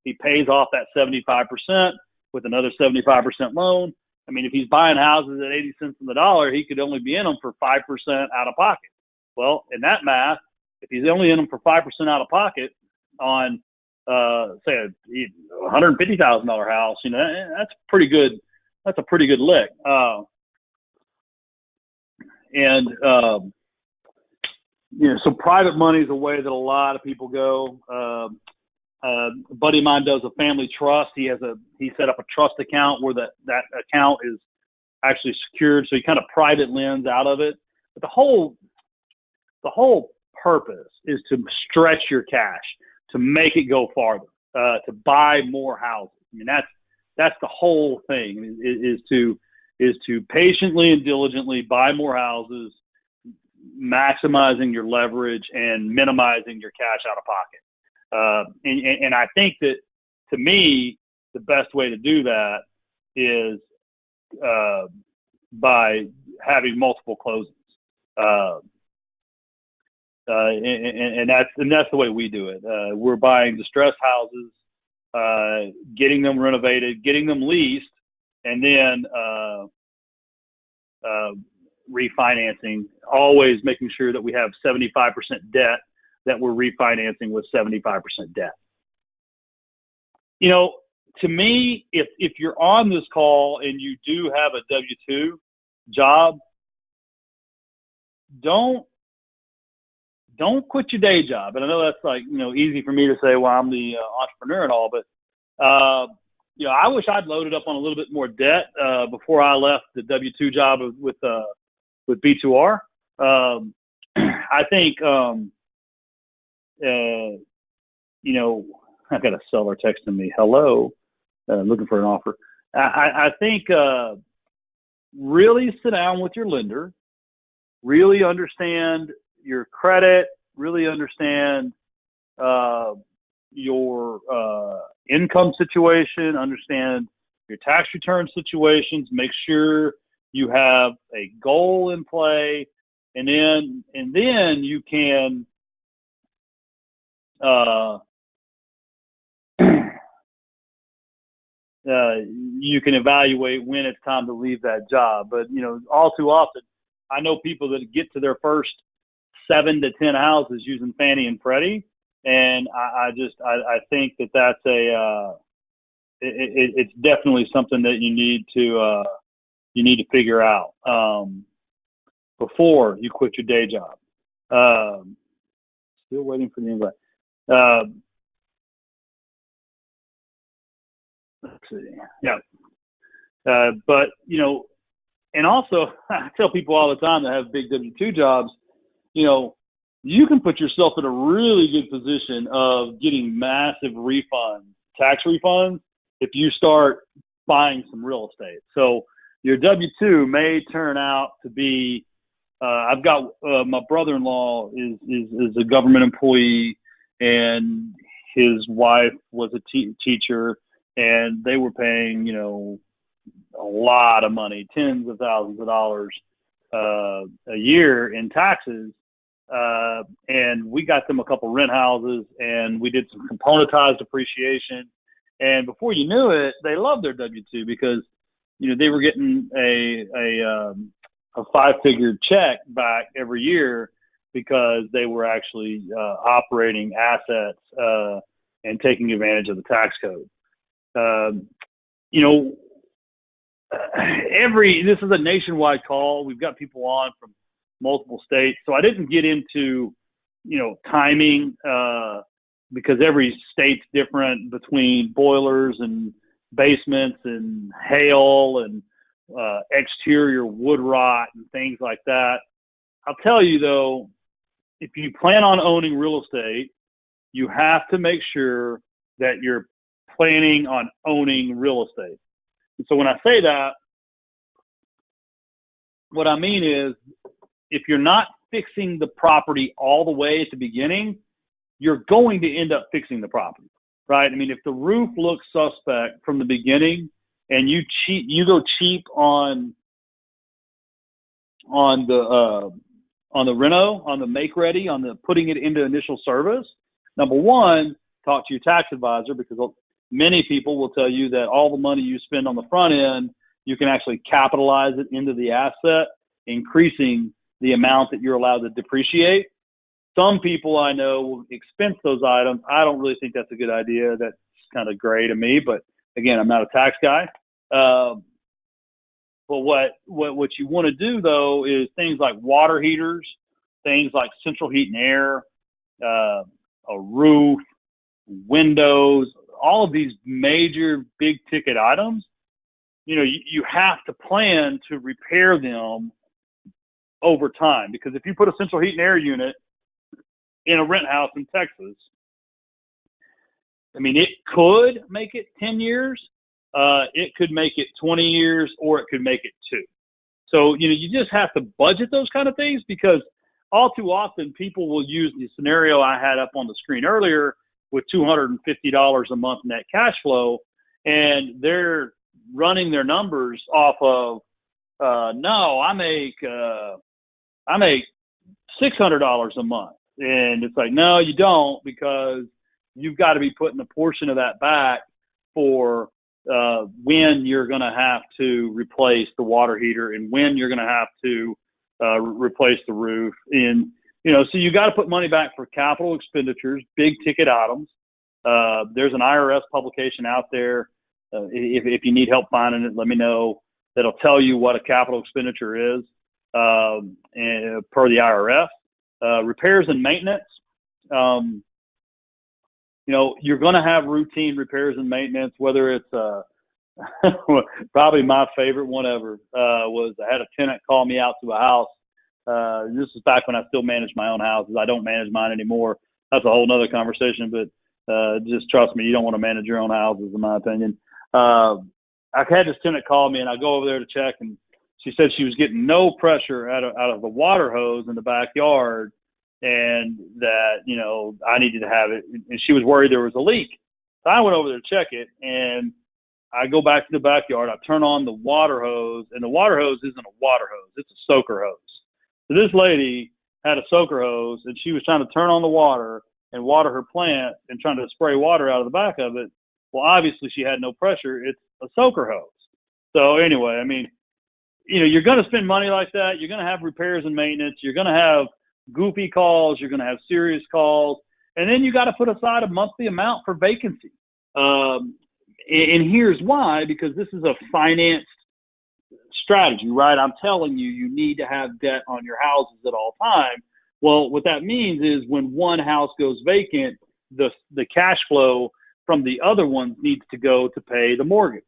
He pays off that 75% with another 75% loan. I mean, if he's buying houses at 80 cents on the dollar, he could only be in them for 5% out of pocket. Well, in that math, if he's only in them for 5% out of pocket on, say, a $150,000 house, that's pretty good. That's a pretty good lick. So private money is a way that a lot of people go. A buddy of mine does a family trust. He set up a trust account where that account is actually secured. So he kind of private lends out of it. But the whole the whole purpose is to stretch your cash, to make it go farther, to buy more houses. I mean, that's the whole thing is to patiently and diligently buy more houses, maximizing your leverage and minimizing your cash out of pocket. And I think that, to me, the best way to do that is by having multiple closings. And that's the way we do it. We're buying distressed houses, getting them renovated, getting them leased, and then refinancing, always making sure that we have 75% debt that we're refinancing with 75% debt. You know, to me, if you're on this call and you do have a W-2 job, don't quit your day job. And I know that's like, easy for me to say, well, I'm the entrepreneur and all, but I wish I'd loaded up on a little bit more debt before I left the W-2 job with B2R. I think, I got a seller texting me, hello, looking for an offer. I think really sit down with your lender, really understand your credit, really understand your income situation, understand your tax return situations, make sure you have a goal in play, and then you can you can evaluate when it's time to leave that job. But all too often, I know people that get to their first 7 to 10 houses using Fannie and Freddie, and I think that's it's definitely something that you need to figure out before you quit your day job. Still waiting for the invite. Let's see. Yeah. But and also I tell people all the time that have big W-2 jobs, you can put yourself in a really good position of getting massive refunds, tax refunds, if you start buying some real estate. So your W-2 may turn out to be, I've got, my brother-in-law is a government employee, and his wife was a teacher, and they were paying, a lot of money, tens of thousands of dollars a year in taxes. And we got them a couple rent houses, and we did some componentized appreciation. And before you knew it, they loved their W-2 because, they were getting a 5-figure check back every year because they were actually operating assets and taking advantage of the tax code. This is a nationwide call. We've got people on from multiple states. So I didn't get into, timing, because every state's different between boilers and basements and hail and exterior wood rot and things like that. I'll tell you though, if you plan on owning real estate, you have to make sure that you're planning on owning real estate. And so when I say that, what I mean is, if you're not fixing the property all the way at the beginning, you're going to end up fixing the property, right? I mean, if the roof looks suspect from the beginning and you go cheap on the reno, on the make ready, on the putting it into initial service, number one, talk to your tax advisor, because many people will tell you that all the money you spend on the front end, you can actually capitalize it into the asset, increasing the amount that you're allowed to depreciate. Some people I know will expense those items. I don't really think that's a good idea. That's kind of gray to me, but again, I'm not a tax guy. But what you want to do though is things like water heaters, things like central heat and air, a roof, windows, all of these major big ticket items. You have to plan to repair them over time. Because if you put a central heat and air unit in a rent house in Texas, I mean, it could make it 10 years. It could make it 20 years, or it could make it 2. So, you just have to budget those kind of things, because all too often people will use the scenario I had up on the screen earlier with $250 a month net cash flow, and they're running their numbers off of, no, I make $600 a month. And it's like, no, you don't, because you've got to be putting a portion of that back for when you're going to have to replace the water heater, and when you're going to have to replace the roof. And, so you got to put money back for capital expenditures, big ticket items. There's an IRS publication out there. If you need help finding it, let me know. That'll tell you what a capital expenditure is and per the IRS. Repairs and maintenance. You're going to have routine repairs and maintenance, whether it's probably my favorite one ever was I had a tenant call me out to a house. This is back when I still managed my own houses. I don't manage mine anymore. That's a whole nother conversation, but just trust me, you don't want to manage your own houses, in my opinion. I had this tenant call me, and I go over there to check, and she said she was getting no pressure out of the water hose in the backyard, and that, I needed to have it. And she was worried there was a leak. So I went over there to check it, and I go back to the backyard. I turn on the water hose, and the water hose isn't a water hose. It's a soaker hose. So this lady had a soaker hose, and she was trying to turn on the water and water her plant and trying to spray water out of the back of it. Well, obviously she had no pressure. It's a soaker hose. So anyway, I mean, you're going to spend money like that. You're going to have repairs and maintenance. You're going to have goofy calls. You're going to have serious calls. And then you got to put aside a monthly amount for vacancy. And here's why, because this is a financed strategy, right? I'm telling you, you need to have debt on your houses at all times. Well, what that means is when one house goes vacant, the cash flow from the other ones needs to go to pay the mortgage,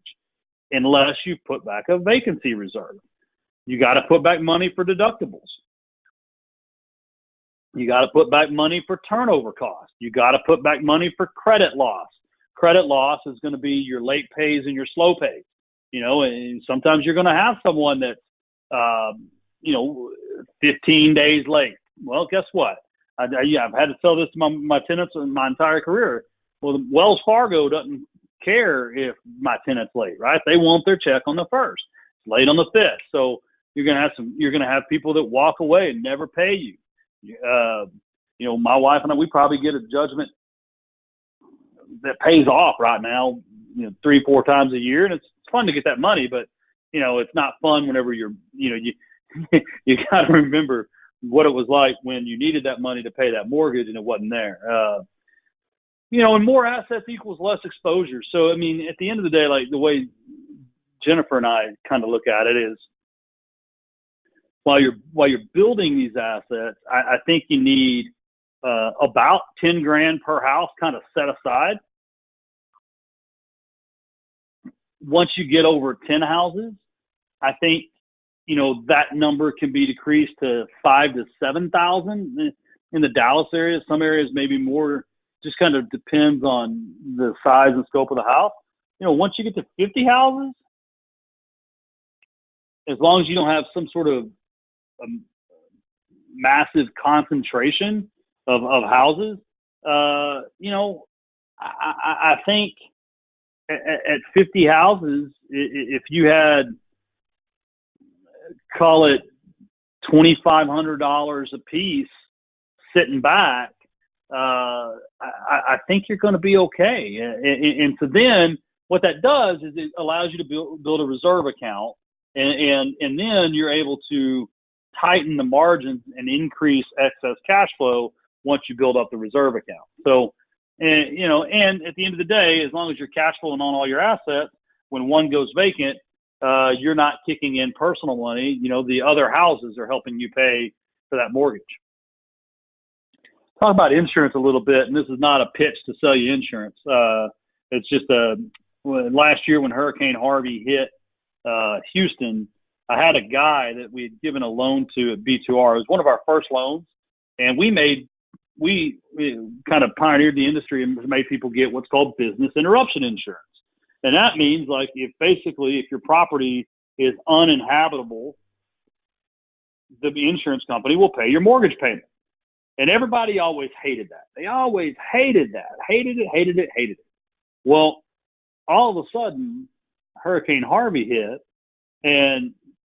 unless you put back a vacancy reserve. You got to put back money for deductibles. You got to put back money for turnover costs. You got to put back money for credit loss. Credit loss is going to be your late pays and your slow pays. And sometimes you're going to have someone that's, 15 days late. Well, guess what? I've had to tell this to my tenants in my entire career. Well, Wells Fargo doesn't care if my tenant's late, right? They want their check on the 1st, late on the 5th. So you're going to have people that walk away and never pay you. My wife and I, we probably get a judgment that pays off right now, 3-4 times a year. And it's fun to get that money, but it's not fun whenever you got to remember what it was like when you needed that money to pay that mortgage and it wasn't there. And more assets equals less exposure. So, I mean, at the end of the day, like the way Jennifer and I kind of look at it is, while you're building these assets, I think you need about $10,000 per house kind of set aside. Once you get over 10 houses, I think, that number can be decreased to 5,000 to 7,000 in the Dallas area. Some areas maybe more, just kind of depends on the size and scope of the house. Once you get to 50 houses, as long as you don't have some sort of massive concentration of houses, I think at 50 houses, if you had, call it $2,500 a piece sitting back, I think you're going to be okay. And so then what that does is it allows you to build a reserve account, and then you're able to tighten the margins and increase excess cash flow once you build up the reserve account. So, and at the end of the day, as long as you're cash flowing on all your assets, when one goes vacant, you're not kicking in personal money. The other houses are helping you pay for that mortgage. Talk about insurance a little bit, and this is not a pitch to sell you insurance. It's just last year when Hurricane Harvey hit Houston, I had a guy that we had given a loan to at B2R. It was one of our first loans, and we kind of pioneered the industry and made people get what's called business interruption insurance. And that means, like, if your property is uninhabitable, the insurance company will pay your mortgage payment. And everybody always hated that. They always hated that. Hated it. Well, all of a sudden, Hurricane Harvey hit, and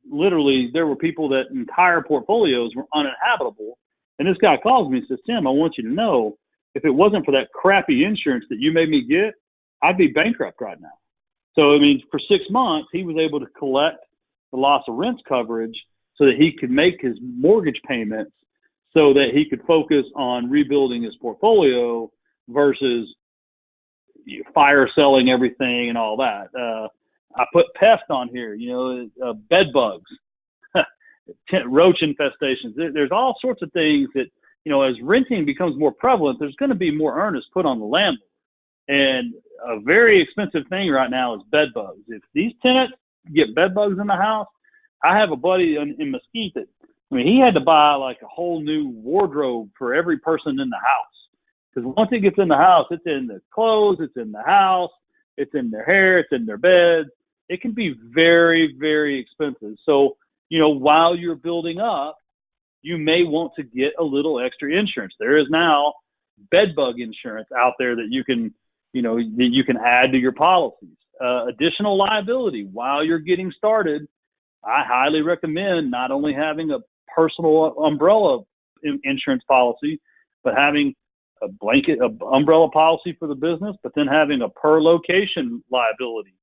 literally there were people that entire portfolios were uninhabitable. And this guy calls me and says, Tim, I want you to know, if it wasn't for that crappy insurance that you made me get, I'd be bankrupt right now. So, I mean, for 6 months, he was able to collect the loss of rents coverage so that he could make his mortgage payments so that he could focus on rebuilding his portfolio versus fire selling everything and all that. I put pest on here, bed bugs, roach infestations. There's all sorts of things that, as renting becomes more prevalent, there's going to be more onus put on the landlord. And a very expensive thing right now is bed bugs. If these tenants get bed bugs in the house, I have a buddy in Mesquite that, he had to buy like a whole new wardrobe for every person in the house. Because once it gets in the house, it's in the clothes, it's in the house, it's in their hair, it's in their beds. It can be very, very expensive. So, while you're building up, you may want to get a little extra insurance. There is now bed bug insurance out there that you can add to your policies. Additional liability while you're getting started. I highly recommend not only having a personal umbrella insurance policy, but having a blanket umbrella policy for the business, but then having a per location liability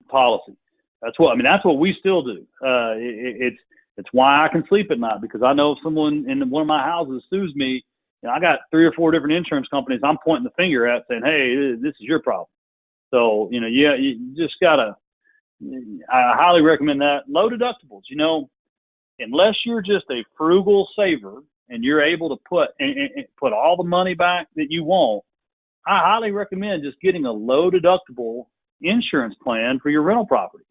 policy. That's what we still do. It's why I can sleep at night, because I know if someone in one of my houses sues me, I got 3 or 4 different insurance companies I'm pointing the finger at saying, hey, this is your problem. So, you just gotta, I highly recommend that. Low deductibles, unless you're just a frugal saver and you're able to put all the money back that you want, I highly recommend just getting a low deductible insurance plan for your rental properties.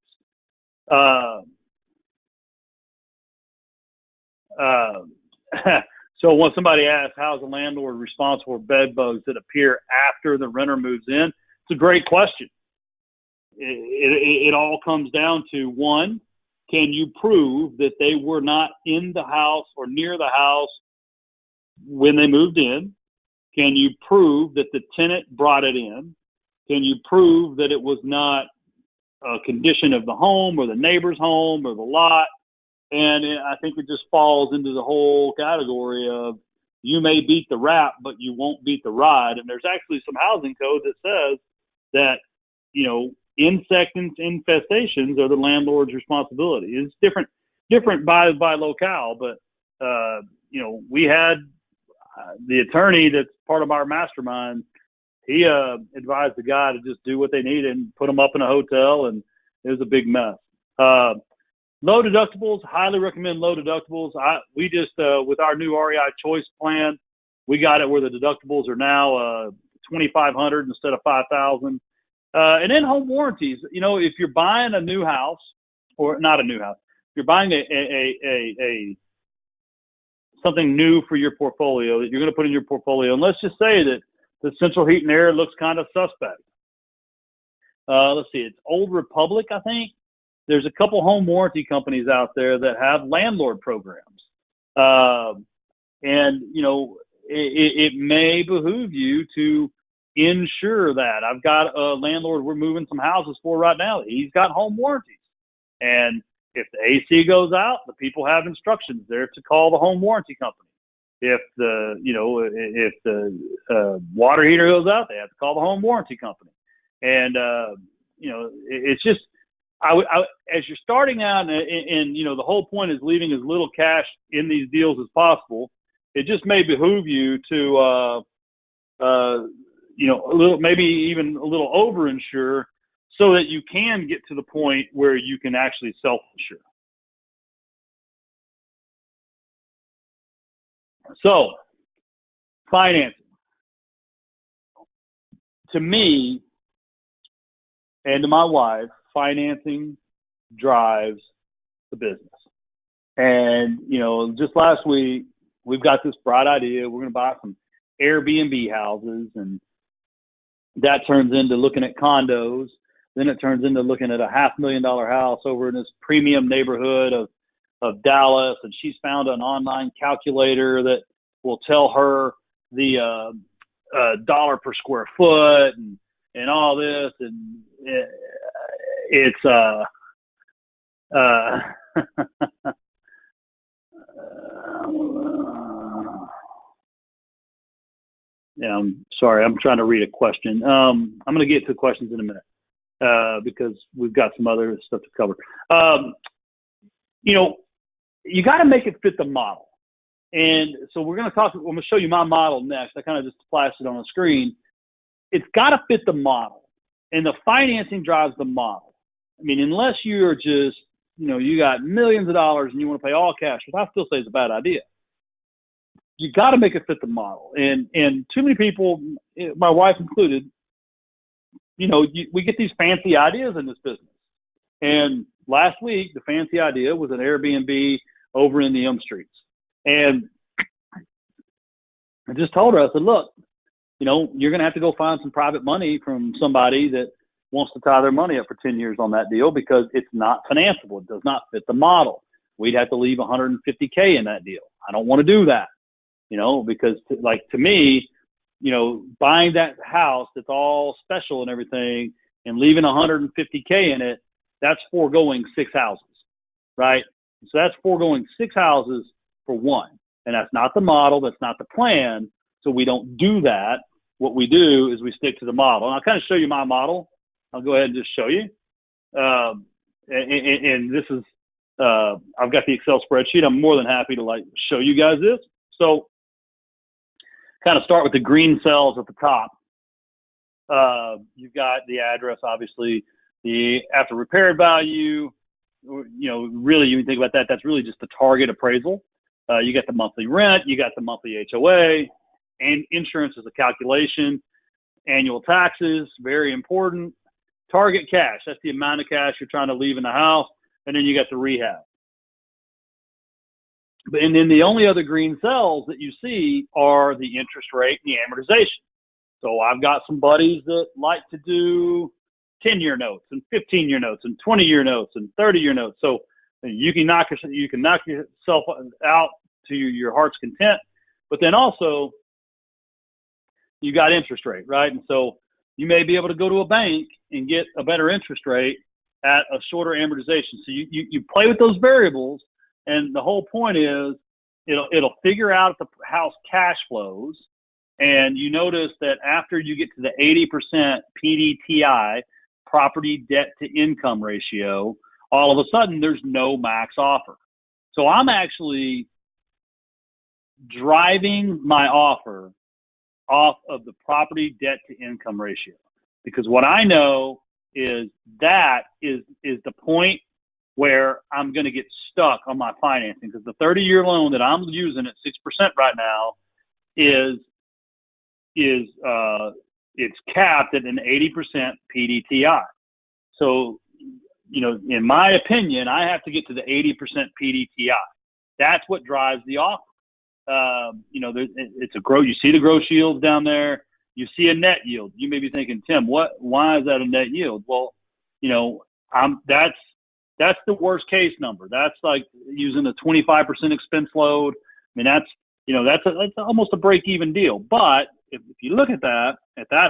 So when somebody asks, how is a landlord responsible for bed bugs that appear after the renter moves in? It's a great question. It all comes down to, one, can you prove that they were not in the house or near the house when they moved in? Can you prove that the tenant brought it in? Can you prove that it was not a condition of the home or the neighbor's home or the lot? And I think it just falls into the whole category of, you may beat the rap, but you won't beat the ride. And there's actually some housing code that says that, insect infestations are the landlord's responsibility. It's different by locale, but we had the attorney that's part of our mastermind. He advised the guy to just do what they needed and put them up in a hotel, and it was a big mess. Low deductibles, highly recommend low deductibles. We just with our new REI Choice plan, we got it where the deductibles are now $2,500 instead of $5,000. And then home warranties. If you're buying a new house, or not a new house, if you're buying a something new for your portfolio that you're going to put in your portfolio, and let's just say that the central heat and air looks kind of suspect. Let's see, it's Old Republic, I think. There's a couple home warranty companies out there that have landlord programs. And, it may behoove you to insure that. I've got a landlord we're moving some houses for right now. He's got home warranties. And if the AC goes out, the people have instructions there to call the home warranty company. If the water heater goes out, they have to call the home warranty company. And, it's just, as you're starting out and the whole point is leaving as little cash in these deals as possible, it just may behoove you to, maybe even a little over-insure so that you can get to the point where you can actually self-insure. So, financing. To me and to my wife, financing drives the business. And, just last week, we've got this bright idea. We're going to buy some Airbnb houses, and that turns into looking at condos. Then it turns into looking at a $500,000 house over in this premium neighborhood of Dallas. And she's found an online calculator that will tell her the dollar per square foot and all this. And it's yeah, I'm sorry. I'm trying to read a question. I'm going to get to questions in a minute because we've got some other stuff to cover. You got to make it fit the model. And so I'm going to show you my model next. I kind of just flashed it on the screen. It's got to fit the model. And the financing drives the model. I mean, unless you're just, you got millions of dollars and you want to pay all cash, which I still say is a bad idea. You got to make it fit the model. And too many people, my wife included, we get these fancy ideas in this business. And last week, the fancy idea was an Airbnb over in the Streets. And I just told her, I said, look, you're going to have to go find some private money from somebody that wants to tie their money up for 10 years on that deal because it's not financeable. It does not fit the model. We'd have to leave $150K in that deal. I don't want to do that. Because to me, buying that house that's all special and everything and leaving $150K in it, that's foregoing 6 houses, right? So that's foregoing 6 houses for one. And that's not the model. That's not the plan. So we don't do that. What we do is we stick to the model. And I'll kind of show you my model. I'll go ahead and just show you. And this is, I've got the Excel spreadsheet. I'm more than happy to show you guys this. So kind of start with the green cells at the top. You've got the address, obviously, the after repaired value. Really, you think about that. That's really just the target appraisal. You got the monthly rent. You got the monthly HOA. And insurance is a calculation. Annual taxes, very important. Target cash. That's the amount of cash you're trying to leave in the house. And then you got the rehab. And then the only other green cells that you see are the interest rate and the amortization. So I've got some buddies that like to do 10-year notes and 15-year notes and 20-year notes and 30-year notes. So you can knock yourself out to your heart's content. But then also you got interest rate, right? And so you may be able to go to a bank and get a better interest rate at a shorter amortization. So you play with those variables. And the whole point is it'll figure out if the house cash flows. And you notice that after you get to the 80% PDTI, property debt to income ratio, all of a sudden there's no max offer. So I'm actually driving my offer off of the property debt to income ratio. Because what I know is that is the point where I'm going to get stuck on my financing, because the 30-year loan that I'm using at 6% right now it's capped at an 80% PDTI. So, in my opinion, I have to get to the 80% PDTI. That's what drives the offer. It's a gross. You see the gross yields down there. You see a net yield. You may be thinking, Tim, why is that a net yield? Well, that's the worst case number. That's like using a 25% expense load. I mean, that's almost a break even deal. But if you look at that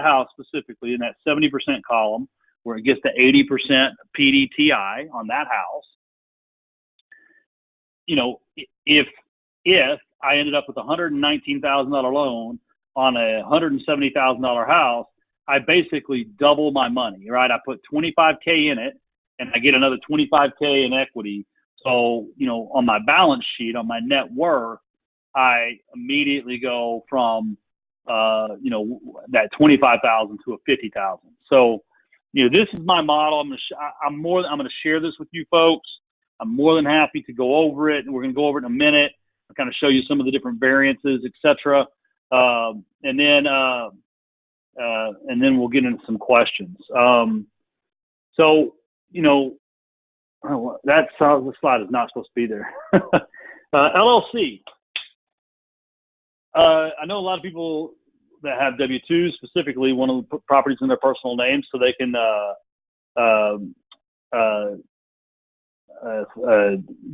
house specifically in that 70% column where it gets to 80% PDTI on that house, if I ended up with a $119,000 loan on a $170,000 house, I basically double my money, right? I put $25K in it and I get another $25K in equity. So, on my balance sheet, on my net worth, I immediately go from, that 25,000 to a 50,000. So, this is my model. I'm going to share this with you folks. I'm more than happy to go over it, and we're going to go over it in a minute. I'll kind of show you some of the different variances, etc. And then we'll get into some questions. So, Oh, the slide is not supposed to be there. LLC. I know a lot of people that have W-2s specifically want to put properties in their personal names so they can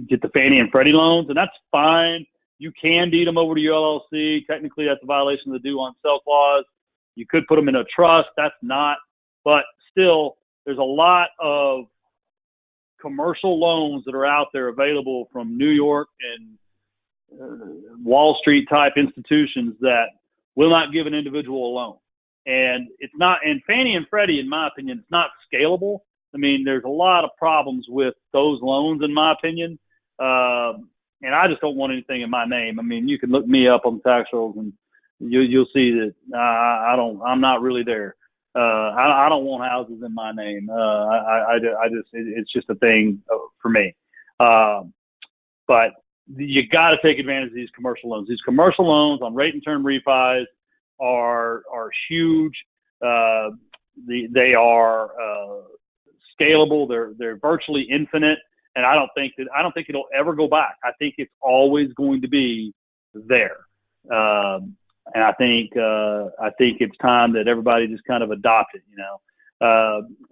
get the Fannie and Freddie loans, and that's fine. You can deed them over to your LLC. Technically, that's a violation of the due on sale clause. You could put them in a trust. That's not. But still, there's a lot of commercial loans that are out there available from New York and Wall Street type institutions that will not give an individual a loan. And it's not, and Fannie and Freddie, in my opinion, it's not scalable. I mean, there's a lot of problems with those loans, in my opinion. And I just don't want anything in my name. I mean, you can look me up on the tax rolls and you'll see that I'm not really there. I don't want houses in my name. It's just a thing for me. But you got to take advantage of these commercial loans. These commercial loans on rate and term refis are huge. They are scalable. They're virtually infinite, and I don't think it'll ever go back. I think it's always going to be there. And I think it's time that everybody just kind of adopt it, you know.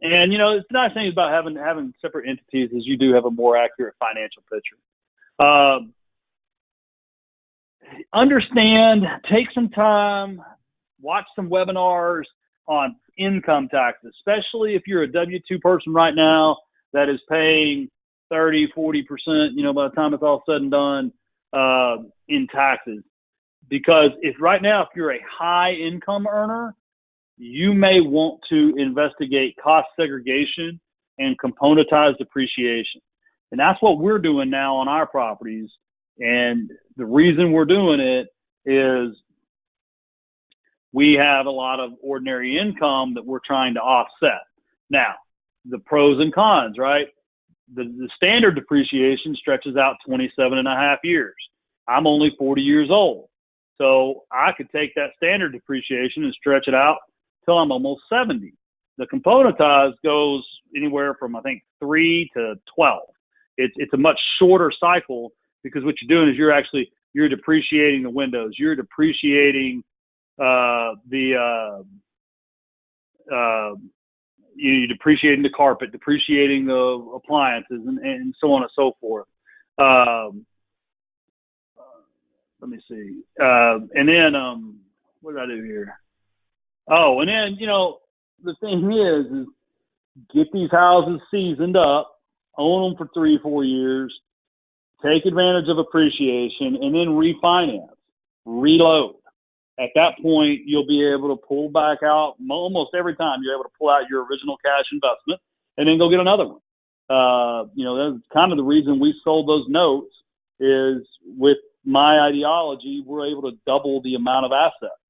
And you know, it's the nice thing about having separate entities is you do have a more accurate financial picture. Understand, take some time, watch some webinars on income taxes, especially if you're a W-2 person right now that is paying 30, 40%, you know, by the time it's all said and done, in taxes. Because if you're a high income earner, you may want to investigate cost segregation and componentized depreciation. And that's what we're doing now on our properties. And the reason we're doing it is we have a lot of ordinary income that we're trying to offset. Now, the pros and cons, right? The standard depreciation stretches out 27 and a half years. I'm only 40 years old. So I could take that standard depreciation and stretch it out till I'm almost 70. The componentized goes anywhere from, I think, 3 to 12. It's a much shorter cycle because what you're doing is you're depreciating the windows. You're depreciating you're depreciating the carpet, depreciating the appliances, and so on and so forth. Let me see. And then, what did I do here? Oh, and then, you know, the thing is get these houses seasoned up, own them for 3 or 4 years, take advantage of appreciation, and then refinance, reload. At that point, you'll be able to pull back out almost every time. You're able to pull out your original cash investment and then go get another one. You know, that's kind of the reason we sold those notes is with my ideology, we're able to double the amount of assets.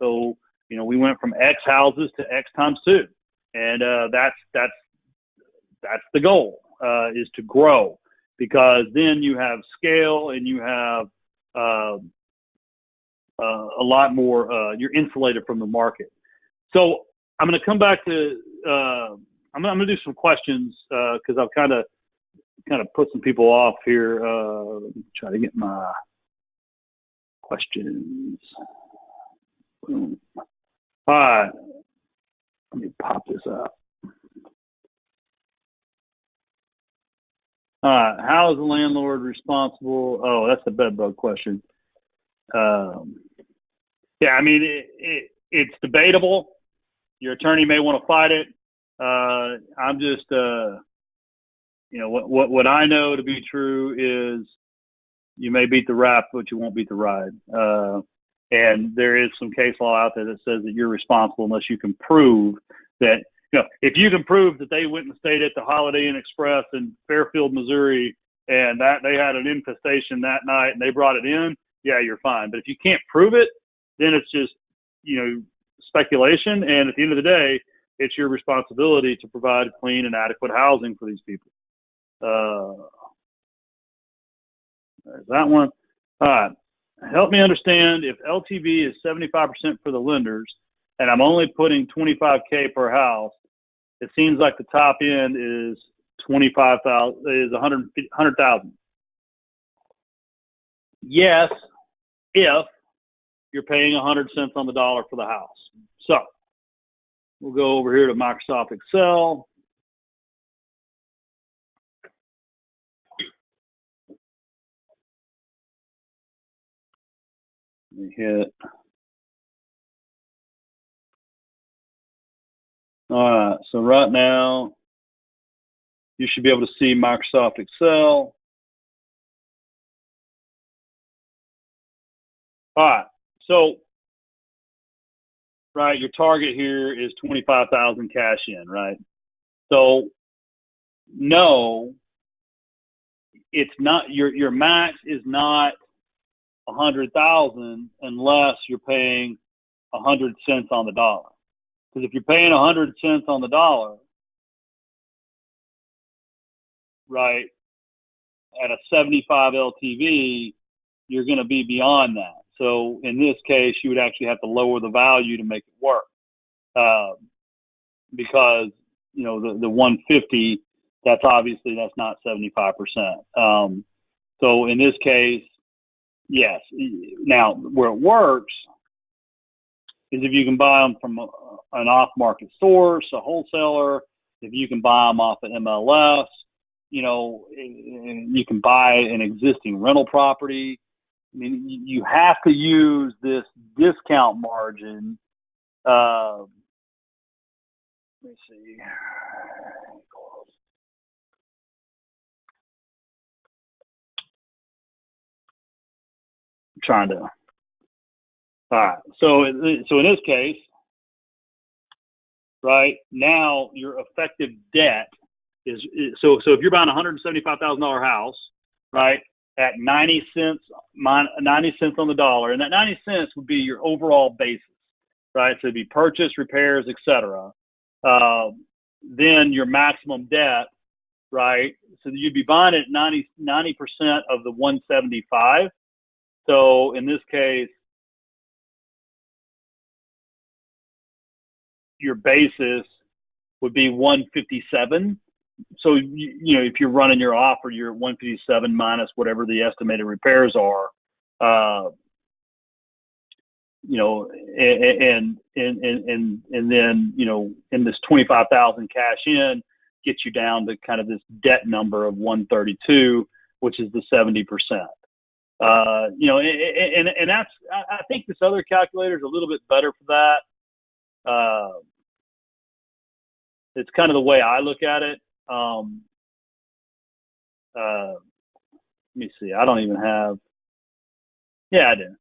So, you know, we went from X houses to X times 2. And that's the goal, is to grow, because then you have scale and you have a lot more, you're insulated from the market. So I'm going to come back to, I'm going to do some questions because I've kind of put some people off here. Let me try to get my questions. Boom. All right. Let me pop this up. All right. How is the landlord responsible? Oh, that's the bedbug question. Yeah, I mean, it's debatable. Your attorney may want to fight it. I'm just, you know, what I know to be true is you may beat the rap, but you won't beat the ride. And there is some case law out there that says that you're responsible unless you can prove that, you know, if you can prove that they went and stayed at the Holiday Inn Express in Fairfield, Missouri, and that they had an infestation that night and they brought it in, yeah, you're fine. But if you can't prove it, then it's just, you know, speculation. And at the end of the day, it's your responsibility to provide clean and adequate housing for these people. There's that one. All right. Help me understand, if LTV is 75% for the lenders and I'm only putting $25K per house, it seems like the top end is 25,000 is 100,000. Yes, if you're paying 100 cents on the dollar for the house. So we'll go over here to Microsoft Excel. Let me hit. All right, so right now you should be able to see Microsoft Excel. All right, so right, your target here is 25,000 cash in, right? So no, it's not your max is not 100,000 unless you're paying 100 cents on the dollar. Because if you're paying 100 cents on the dollar, right, at a 75 LTV, you're going to be beyond that. So in this case, you would actually have to lower the value to make it work, because you know the 150, that's not 75%. So in this case, yes. Now where it works is if you can buy them from an off-market source, a wholesaler. If you can buy them off an MLS, you know, you can buy an existing rental property. I mean, you have to use this discount margin. Let me see. I'm trying to. All right. So in this case, right now your effective debt is so if you're buying a $175,000 house, right, at 90 cents on the dollar, and that 90 cents would be your overall basis, right? So it'd be purchase, repairs, etc. Then your maximum debt, right? So you'd be buying it 90% of the 175. So in this case, your basis would be 157. So you know, if you're running your offer, you're at 157 minus whatever the estimated repairs are. You know, and then, you know, in this 25,000 cash in gets you down to kind of this debt number of 132, which is the 70%. You know, and that's, I think this other calculator is a little bit better for that. It's kind of the way I look at it. Let me see. I don't even have. Yeah, I do.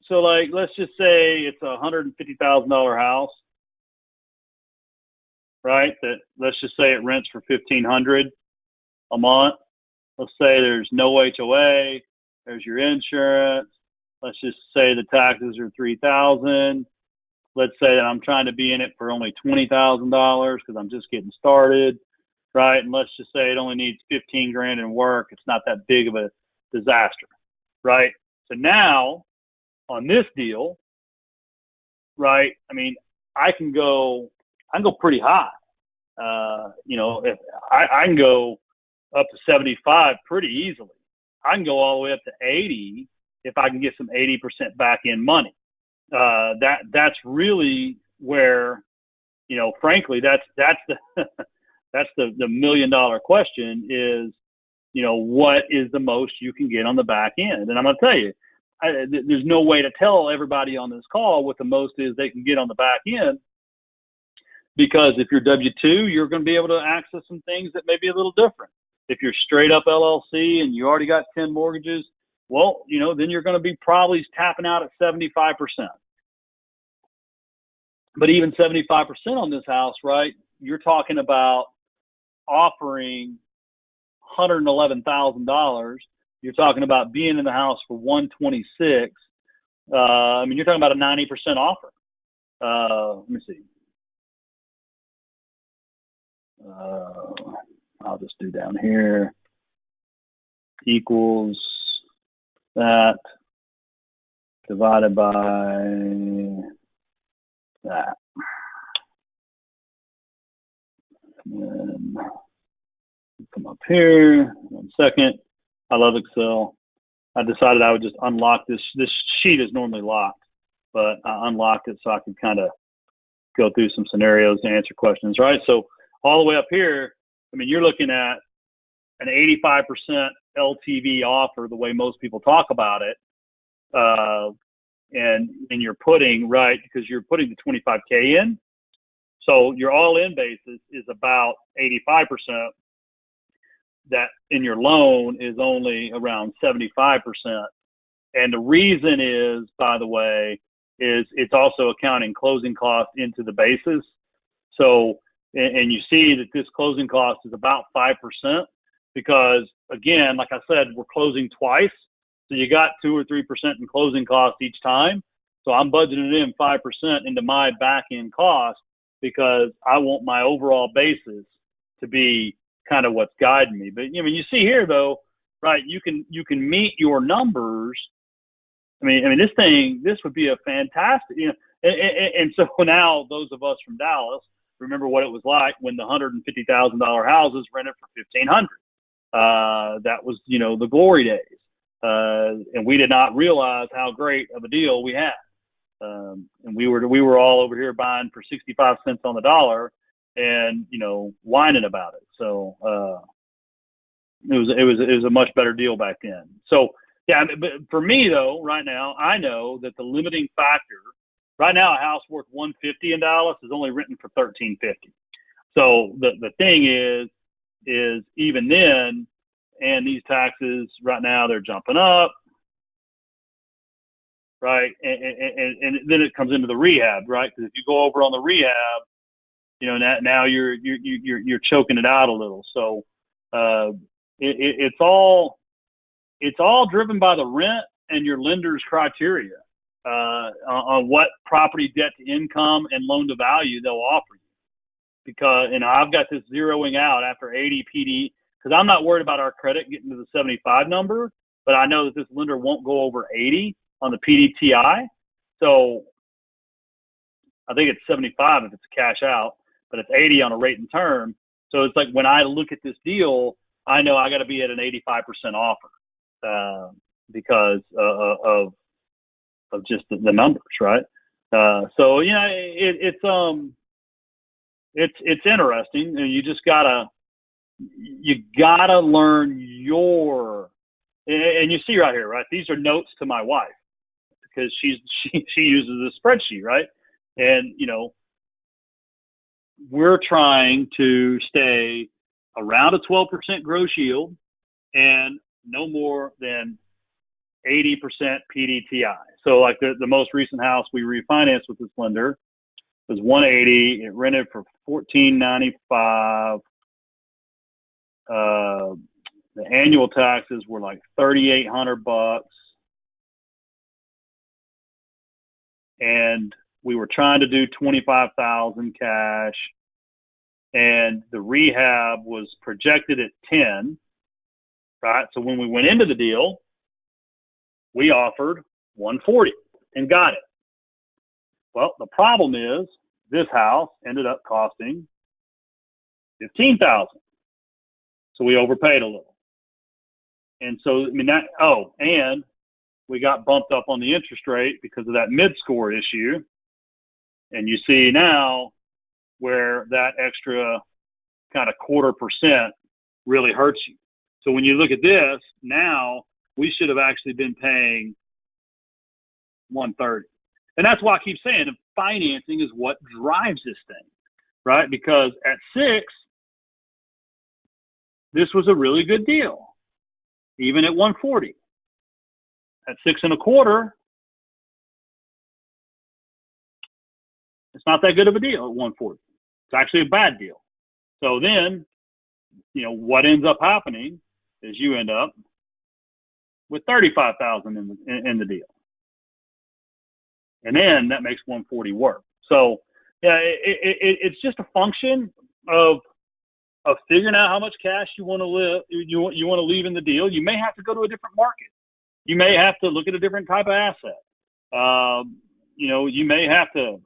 So like, let's just say it's a $150,000 house, right? That let's just say it rents for $1,500 a month. Let's say there's no HOA. There's your insurance. Let's just say the taxes are $3,000. Let's say that I'm trying to be in it for only $20,000 because I'm just getting started, right? And let's just say it only needs 15 grand in work. It's not that big of a disaster, right? So now on this deal, right? I mean, I can go pretty high. You know, if I can go up to 75 pretty easily. I can go all the way up to 80 if I can get some 80% back in money. That's really where, you know, frankly, that's the that's the $1 million question is, you know, what is the most you can get on the back end? And I'm going to tell you, there's no way to tell everybody on this call what the most is they can get on the back end, because if you're W-2, you're going to be able to access some things that may be a little different. If you're straight up LLC and you already got 10 mortgages, well, you know, then you're going to be probably tapping out at 75%. But even 75% on this house, right, you're talking about offering $111,000. You're talking about being in the house for $126,000. I mean, you're talking about a 90% offer. Let me see. I'll just do down here equals that divided by that. And Come up here, 1 second. I love Excel. I decided I would just unlock this. This sheet is normally locked, but I unlocked it so I could kind of go through some scenarios to answer questions, right? So all the way up here, I mean, you're looking at an 85% LTV offer, the way most people talk about it. And you're putting, right, because you're putting the 25K in. So your all-in basis is about 85%. That in your loan is only around 75%. And the reason is, by the way, is it's also accounting closing costs into the basis. So, and you see that this closing cost is about 5% because, again, like I said, we're closing twice. So you got 2 or 3% in closing costs each time. So I'm budgeting in 5% into my back end cost because I want my overall basis to be kind of what's guiding me. But I mean, you see here though, right? You can meet your numbers. I mean, this would be a fantastic, and so now those of us from Dallas remember what it was like when the $150,000 houses rented for $1,500. That was, the glory days. And we did not realize how great of a deal we had. And we were all over here buying for 65 cents on the dollar and, whining about it. So, it was a much better deal back then. So yeah, but for me though, right now, I know that the limiting factor right now, a house worth $150 in Dallas is only renting for $1,350. So the thing is even then, and these taxes right now, they're jumping up. Right. And then it comes into the rehab, right? Because if you go over on the rehab, now you're choking it out a little. So it's all driven by the rent and your lender's criteria on what property debt to income and loan to value they'll offer you. Because I've got this zeroing out after 80 PD because I'm not worried about our credit getting to the 75 number, but I know that this lender won't go over 80 on the PDTI. So I think it's 75 if it's a cash out, but it's 80 on a rate and term. So it's like when I look at this deal, I know I got to be at an 85% offer because of just the numbers, right? So it's interesting, and you just gotta learn your. And you see right here, right? These are notes to my wife because she uses this spreadsheet, right? And we're trying to stay around a 12% gross yield and no more than 80% PDTI. So like the most recent house we refinanced with this lender was 180. It rented for $1,495. The annual taxes were like $3,800, and we were trying to do $25,000 cash, and the rehab was projected at 10. Right, so when we went into the deal, we offered 140 and got it. Well, the problem is this house ended up costing $15,000, so we overpaid a little. And so, and we got bumped up on the interest rate because of that mid-score issue. And you see now where that extra kind of 0.25% really hurts you. So when you look at this, now we should have actually been paying 130. And that's why I keep saying financing is what drives this thing, right? Because at 6, this was a really good deal. Even at 140, at 6.25, it's not that good of a deal at 140. It's actually a bad deal. So then, what ends up happening is you end up with $35,000 in the deal, and then that makes 140 work. So yeah, it's just a function of figuring out how much cash you want to leave in the deal. You may have to go to a different market. You may have to look at a different type of asset. You may have to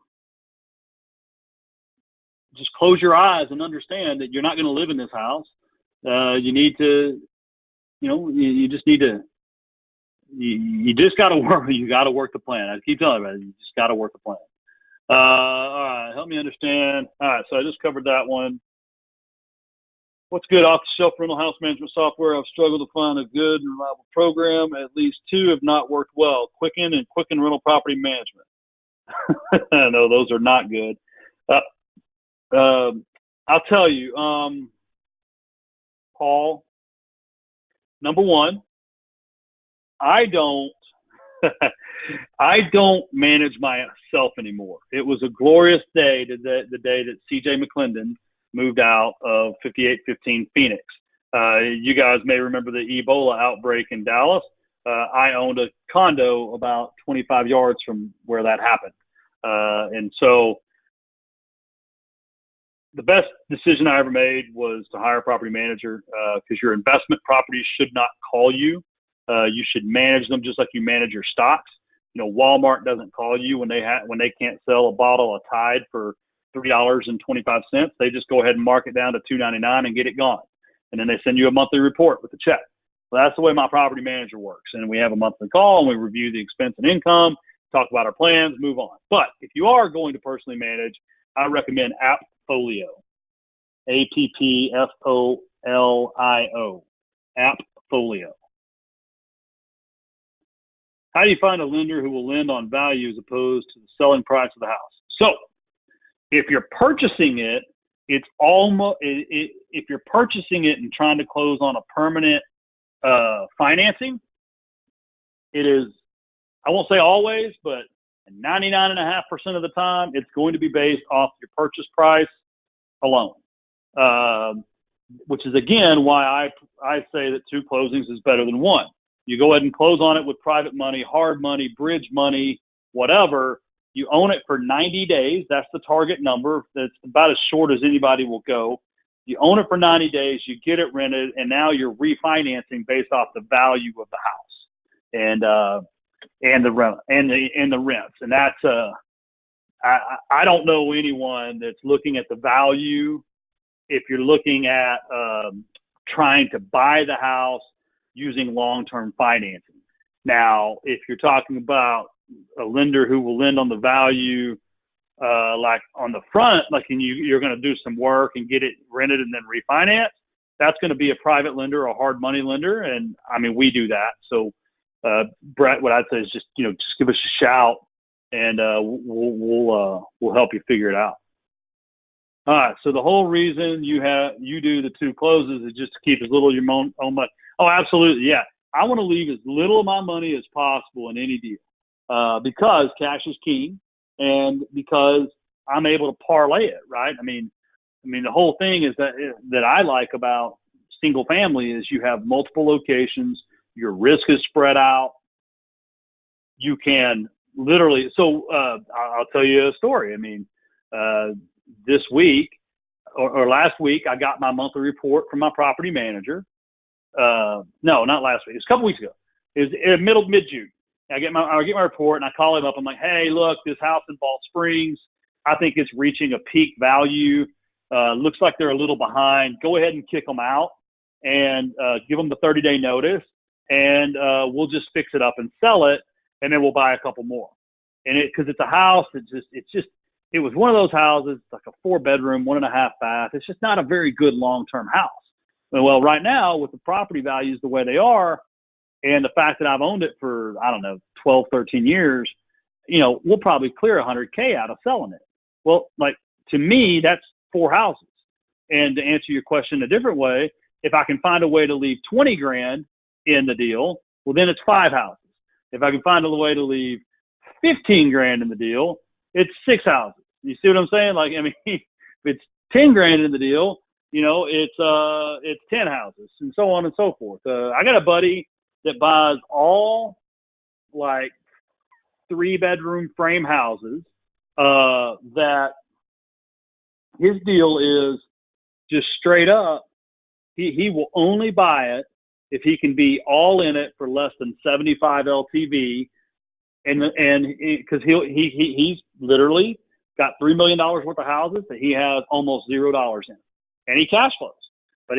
just close your eyes and understand that you're not going to live in this house You need to, you just need to, you just got to work. You got to work the plan. I keep telling everybody, you just got to work the plan. All right, help me understand. All right, so I just covered that one. What's good off-the-shelf rental house management software? I've struggled to find a good and reliable program. At least two have not worked well. Quicken and Quicken Rental Property Management. No, those are not good. I'll tell you, Paul, number one, I don't manage myself anymore. It was a glorious day, the day that CJ McClendon moved out of 5815 Phoenix. You guys may remember the Ebola outbreak in Dallas. I owned a condo about 25 yards from where that happened. And so the best decision I ever made was to hire a property manager, because your investment properties should not call you. You should manage them just like you manage your stocks. Walmart doesn't call you when they can't sell a bottle of Tide for $3.25. They just go ahead and mark it down to $2.99 and get it gone. And then they send you a monthly report with a check. Well, that's the way my property manager works. And we have a monthly call and we review the expense and income, talk about our plans, move on. But if you are going to personally manage, I recommend Appfolio. Appfolio. Appfolio. How do you find a lender who will lend on value as opposed to the selling price of the house? So if you're purchasing it, it's almost, if you're purchasing it and trying to close on a permanent financing, it is, I won't say always, but 99.5% of the time, it's going to be based off your purchase price alone. Which is, again, why I say that two closings is better than one. You go ahead and close on it with private money, hard money, bridge money, whatever. You own it for 90 days. That's the target number. That's about as short as anybody will go. You own it for 90 days. You get it rented, and now you're refinancing based off the value of the house and the rent and the rents. And that's I don't know anyone that's looking at the value. If you're looking at trying to buy the house using long-term financing. Now, if you're talking about a lender who will lend on the value, like on the front, like you're going to do some work and get it rented and then refinance, that's going to be a private lender or a hard money lender. And I mean, we do that. So, Brett, what I'd say is just give us a shout and we'll help you figure it out. All right. So the whole reason you do the two closes is just to keep as little of your own money. Oh, absolutely. Yeah. I want to leave as little of my money as possible in any deal, because cash is king and because I'm able to parlay it. Right. I mean, the whole thing is that I like about single family is you have multiple locations. Your risk is spread out. You can literally, so I'll tell you a story. I mean, this week or last week, I got my monthly report from my property manager. No, not last week. It was a couple weeks ago. It was mid-June. I get my report and I call him up. I'm like, hey, look, this house in Bald Springs, I think it's reaching a peak value. Looks like they're a little behind. Go ahead and kick them out and give them the 30-day notice, and we'll just fix it up and sell it, and then we'll buy a couple more. And because it's a house, it was one of those houses, like a 4-bedroom, 1.5 bath. It's just not a very good long-term house. Well, right now with the property values the way they are, and the fact that I've owned it for, 12, 13 years, we'll probably clear $100K out of selling it. Well, like to me, that's 4 houses. And to answer your question a different way, if I can find a way to leave 20 grand in the deal, well, then it's 5 houses. If I can find a way to leave 15 grand in the deal, it's 6 houses. You see what I'm saying? Like, I mean, if it's 10 grand in the deal, it's 10 houses and so on and so forth. I got a buddy that buys all like 3-bedroom frame houses, that his deal is just straight up. He will only buy it if he can be all in it for less than 75 LTV. And because he's literally got $3 million worth of houses that he has almost $0 in, and he cash flows. But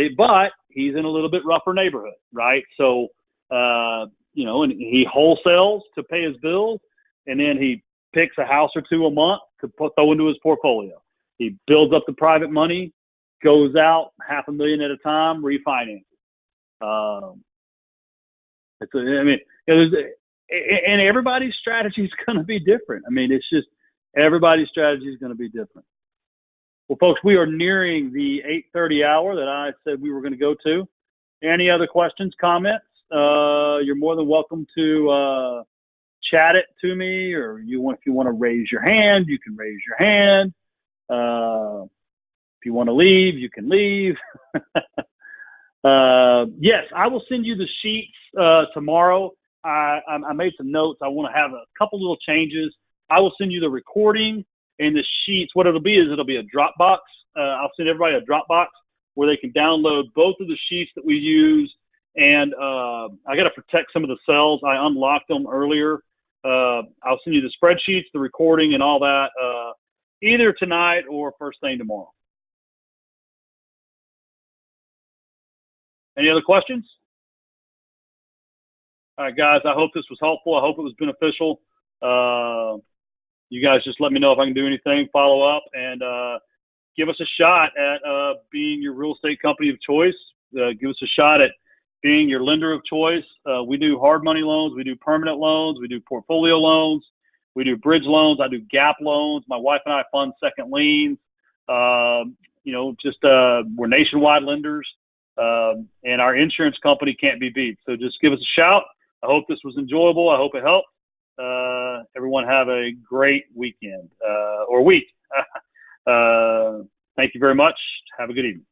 he's in a little bit rougher neighborhood, right? So, and he wholesales to pay his bills, and then he picks a house or two a month to throw into his portfolio. He builds up the private money, goes out $500,000 at a time, refinances. And everybody's strategy is going to be different. I mean, it's just everybody's strategy is going to be different. Well, folks, we are nearing the 8:30 hour that I said we were going to go to. Any other questions, comments? You're more than welcome to chat it to me, or if you want to raise your hand, you can raise your hand. If you want to leave, you can leave. Yes, I will send you the sheets tomorrow. I made some notes. I want to have a couple little changes. I will send you the recording and the sheets. What it'll be is it'll be a Dropbox. I'll send everybody a Dropbox where they can download both of the sheets that we use. And I got to protect some of the cells. I unlocked them earlier. I'll send you the spreadsheets, the recording, and all that either tonight or first thing tomorrow. Any other questions? All right, guys, I hope this was helpful. I hope it was beneficial. You guys just let me know if I can do anything, follow up, and give us a shot at being your real estate company of choice. Give us a shot at being your lender of choice. We do hard money loans. We do permanent loans. We do portfolio loans. We do bridge loans. I do gap loans. My wife and I fund second liens. We're nationwide lenders. And our insurance company can't be beat. So just give us a shout. I hope this was enjoyable. I hope it helped. Everyone have a great weekend or week. Thank you very much. Have a good evening.